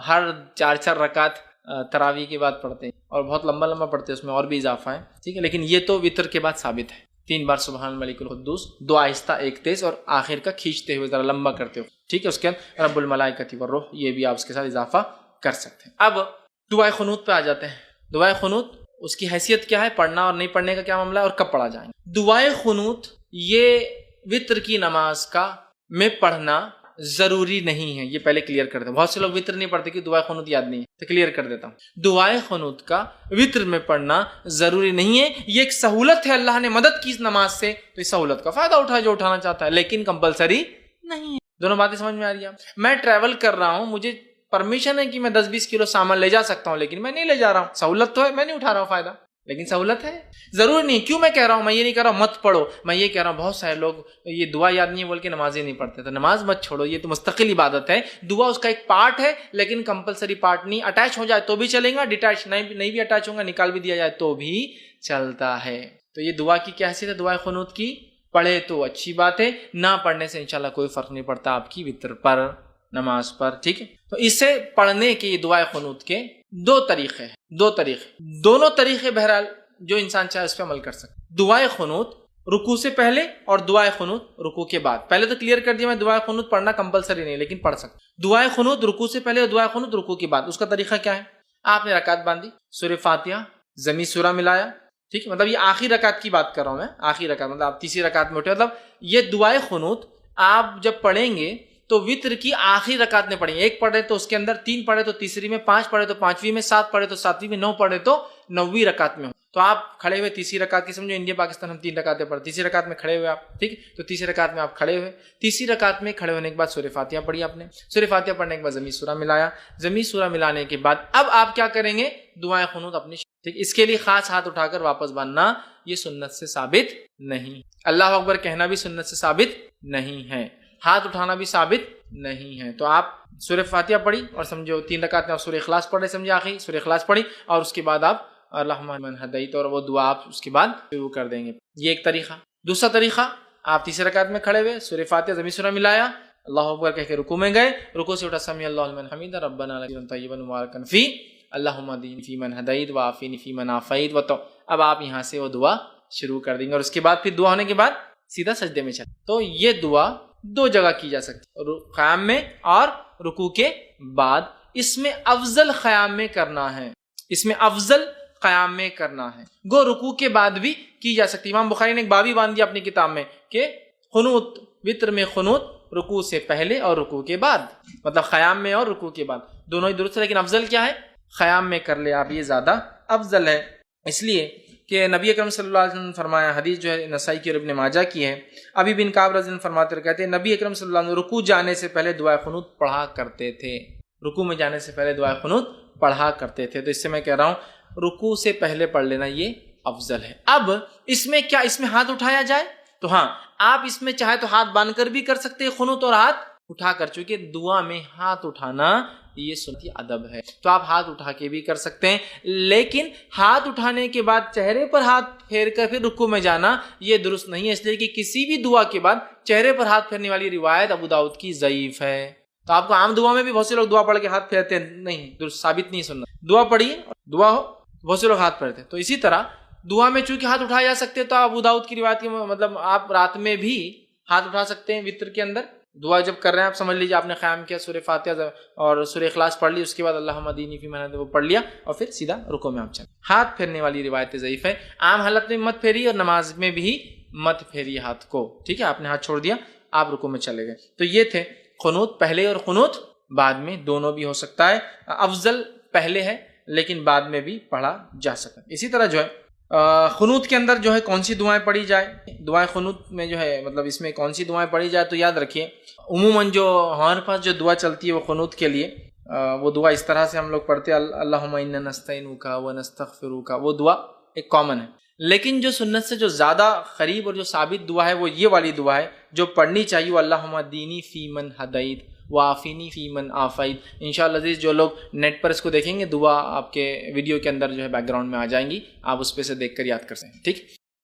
ہر 4 رکعت تراویح کے بعد پڑھتے ہیں اور بہت لمبا پڑھتے ہیں، اس میں اور بھی اضافہ ہے. ٹھیک ہے، لیکن یہ تو وطر کے بعد ثابت ہے. 3 بار سبحان الملک القدوس، 2 آہستہ 1 تیز، اور آخر کا کھینچتے ہوئے ذرا لمبا کرتے ہوئے. ٹھیک ہے، اس کے بعد رب الملائکۃ والروح یہ بھی آپ اس کے ساتھ اضافہ کر سکتے ہیں. اب دعائے قنوت پہ آ جاتے ہیں. دعائے قنوت اس کی حیثیت کیا ہے، پڑھنا اور نہیں پڑھنے کا کیا معاملہ ہے، اور کب پڑھا جائے. دعائے قنوت یہ وطر کی نماز کا میں پڑھنا ضروری نہیں ہے. یہ پہلے کلیئر کر دیں. بہت سے لوگ وطر نہیں پڑھتے کہ دعائے قنوت یاد نہیں ہے، تو کلیئر کر دیتا ہوں. دعائے قنوت کا وطر میں پڑھنا ضروری نہیں ہے. یہ ایک سہولت ہے، اللہ نے مدد کی اس نماز سے، تو اس سہولت کا فائدہ اٹھائے جو اٹھانا چاہتا ہے، لیکن کمپلسری نہیں ہے. دونوں باتیں سمجھ میں آ رہی ہیں. میں ٹریول کر رہا ہوں، مجھے پرمیشن ہے کہ میں 10-20 کلو سامان لے جا سکتا ہوں، لیکن میں نہیں لے جا رہا ہوں. سہولت تو ہے، میں نہیں اٹھا رہا ہوں فائدہ، لیکن سہولت ہے. ضرور نہیں. کیوں میں کہہ رہا ہوں، میں یہ نہیں کہہ رہا ہوں مت پڑھو، میں یہ کہہ رہا ہوں بہت سارے لوگ یہ دعا یاد نہیں ہے بول کے نمازیں نہیں پڑھتے. تو نماز مت چھوڑو، یہ تو مستقل عبادت ہے. دعا اس کا ایک پارٹ ہے، لیکن کمپلسری پارٹ نہیں. اٹیچ ہو جائے تو بھی چلے گا، ڈیٹیچ نہیں بھی اٹیچ ہوگا، نکال بھی دیا جائے تو بھی چلتا ہے. تو یہ دعا کی کیا حیثیت ہے دعائے قنوت کی؟ پڑھے تو اچھی بات ہے، نہ پڑھنے سے انشاءاللہ کوئی فرق نہیں پڑتا آپ کی وطر پر، نماز پر. ٹھیک ہے، تو اسے پڑھنے کے یہ دعائے قنوت کے 2 طریقے ہیں. 2 طریقے، دونوں طریقے بہرحال جو انسان چاہے اس پہ عمل کر سکتا. دعائے قنوت رکوع سے پہلے اور دعائے قنوت رکوع کے بعد. پہلے تو کلیئر کر دیا میں دعائے قنوت پڑھنا کمپلسری نہیں، لیکن پڑھ سکتا. دعائے قنوت رکوع سے پہلے اور دعائے قنوت رکوع کے بعد. اس کا طریقہ کیا ہے؟ آپ نے رکعت باندھی، سورہ فاتحہ ضمی سورہ ملایا، ٹھیک ہے، مطلب یہ آخری رکعت کی بات کر رہا ہوں میں، آخری رکعت مطلب آپ تیسری رکعت میں اٹھے، مطلب یہ دعائے قنوت آپ جب پڑھیں گے تو وطر کی آخری رکعت میں پڑھیں گے، ایک پڑھے تو اس کے اندر 3 پڑھے تو تیسری میں، 5 پڑھے تو 5ویں میں، 7 پڑھے تو 7ویں میں، 9 پڑھے تو 9ویں رکعت میں ہو۔ تو آپ کھڑے ہوئے تیسری رکعت کی، سمجھو انڈیا پاکستان ہم 3 رکعتیں پڑھتے، تیسری رکعت میں کھڑے ہوئے آپ، ٹھیک، تو تیسری رکعت میں آپ کھڑے ہوئے، تیسری رکعت میں کھڑے ہونے کے بعد سورہ فاتحہ پڑھی آپ نے، سورہ فاتحہ پڑھنے کے بعد ضمیع سورہ ملایا، ضمیع سورہ ملانے کے بعد اب آپ کیا کریں گے، دعائیں قنوت اپنی، ٹھیک، اس کے لیے خاص ہاتھ اٹھا کر واپس باندھنا یہ سنت سے ثابت نہیں، اللہ اکبر کہنا بھی سنت سے ثابت نہیں ہے، ہاتھ اٹھانا بھی ثابت نہیں ہے۔ تو آپ سورہ فاتحہ پڑھی اور سمجھو 3 رکعت میں آپ سورہ اخلاص پڑھے، سمجھے آخری سورہ اخلاص پڑھی، اور اس کے بعد آپ اللہم من ہدیت اور وہ دعا آپ اس کے بعد شروع کر دیں گے، یہ ایک طریقہ۔ دوسرا طریقہ، آپ تیسری رکعت میں کھڑے ہوئے، سورہ فاتحہ ضمیع سورہ ملایا، اللہ اکبر کہہ کے رکوع میں گئے، رکوع سے اٹھا سمیع اللہ لمن حمیدہ ربنا لک الحمد طیبا مبارکا فی اللہم اهدنی فیمن ہدیت وعافنی فیمن عافیت اب آپ یہاں سے وہ دعا شروع کر دیں گے، اور اس کے بعد پھر دعا ہونے کے بعد سیدھا سجدے میں چلیں۔ تو یہ دعا 2 جگہ کی جا سکتی ہے، قیام میں اور رکوع کے بعد۔ اس میں افضل قیام میں کرنا ہے، اس میں افضل قیام میں کرنا ہے، گو رکوع کے بعد بھی کی جا سکتی۔ امام بخاری نے ایک باب ہی باندھ دیا اپنی کتاب میں کہ قنوت، وتر میں قنوت رکوع سے پہلے اور رکوع کے بعد، مطلب قیام میں اور رکوع کے بعد دونوں ہی درست ہے، لیکن افضل کیا ہے، قیام میں کر لے آپ، یہ زیادہ افضل ہے، اس لیے کہ نبی اکرم صلی اللہ علیہ وسلم نے فرمایا، حدیث جو ہے نسائی کی اور ابن ماجہ کی ہے، ابی بن کعب رضی اللہ عنہ فرماتے ہیں، کہتے ہیں نبی اکرم صلی اللہ علیہ وسلم رکوع جانے سے پہلے دعائے قنوت پڑھا کرتے تھے، رکوع میں جانے سے پہلے دعائے قنوت پڑھا کرتے تھے۔ تو اس سے میں کہہ رہا ہوں رکوع سے پہلے پڑھ لینا یہ افضل ہے۔ اب اس میں کیا، اس میں ہاتھ اٹھایا جائے تو ہاں، آپ اس میں چاہے تو ہاتھ باندھ کر بھی کر سکتے ہیں قنوت، اور ہاتھ اٹھا کر، چونکہ دعا میں ہاتھ اٹھانا یہ سنتی ادب ہے، تو آپ ہاتھ اٹھا کے بھی کر سکتے ہیں، لیکن ہاتھ اٹھانے کے بعد چہرے پر ہاتھ پھیر کر پھر رکوع میں جانا یہ درست نہیں ہے، اس لیے کہ کسی بھی دعا کے بعد چہرے پر ہاتھ پھیرنے والی روایت ابو داؤد کی ضعیف ہے۔ تو آپ کو عام دعا میں بھی بہت سے لوگ دعا پڑھ کے ہاتھ پھیرتے ہیں، نہیں، درست ثابت نہیں سننا، دعا پڑھیے دعا ہو بہت سے لوگ ہاتھ پھیرتے ہیں۔ تو اسی طرح دعا میں چونکہ ہاتھ اٹھائے جا سکتے تو ابو داؤد کی روایت کی مطلب آپ رات میں بھی ہاتھ اٹھا سکتے ہیں، وتر کے اندر دعا جب کر رہے ہیں آپ سمجھ لیجیے آپ نے قیام کیا، سورہ فاتحہ اور سورہ اخلاص پڑھ لی، اس کے بعد اللہم اهدنی فیمن ہدیت وہ پڑھ لیا، اور پھر سیدھا رکوع میں آپ چلیں۔ ہاتھ پھیرنے والی روایت ضعیف ہے، عام حالت میں مت پھیری اور نماز میں بھی مت پھیری ہاتھ کو، ٹھیک ہے، آپ نے ہاتھ چھوڑ دیا، آپ رکوع میں چلے گئے۔ تو یہ تھے قنوت پہلے اور قنوت بعد میں، دونوں بھی ہو سکتا ہے، افضل پہلے ہے لیکن بعد میں بھی پڑھا جا سکتا ہے۔ اسی طرح جو ہے قنوت کے اندر جو ہے کون سی دعائیں پڑھی جائے، دعائیں قنوت میں جو ہے مطلب اس میں کون سی دعائیں پڑھی جائے، تو یاد رکھیے عموماً جو ہمارے پاس جو دعا چلتی ہے وہ قنوت کے لیے، وہ دعا اس طرح سے ہم لوگ پڑھتے ہیں، اللہم انا نستعینک ونستغفرک، وہ دعا ایک کامن ہے، لیکن جو سنت سے جو زیادہ قریب اور جو ثابت دعا ہے وہ یہ والی دعا ہے جو پڑھنی چاہیے، وہ اللہم اهدنی فیمن ہدیت وعافنی فیمن عافیت۔ انشاءاللہ عزیز جو لوگ نیٹ پر اس کو دیکھیں گے، دعا آپ کے ویڈیو کے اندر جو ہے بیک گراؤنڈ میں آ جائیں گی، آپ اس پہ سے دیکھ کر یاد کر سکیں، ٹھیک۔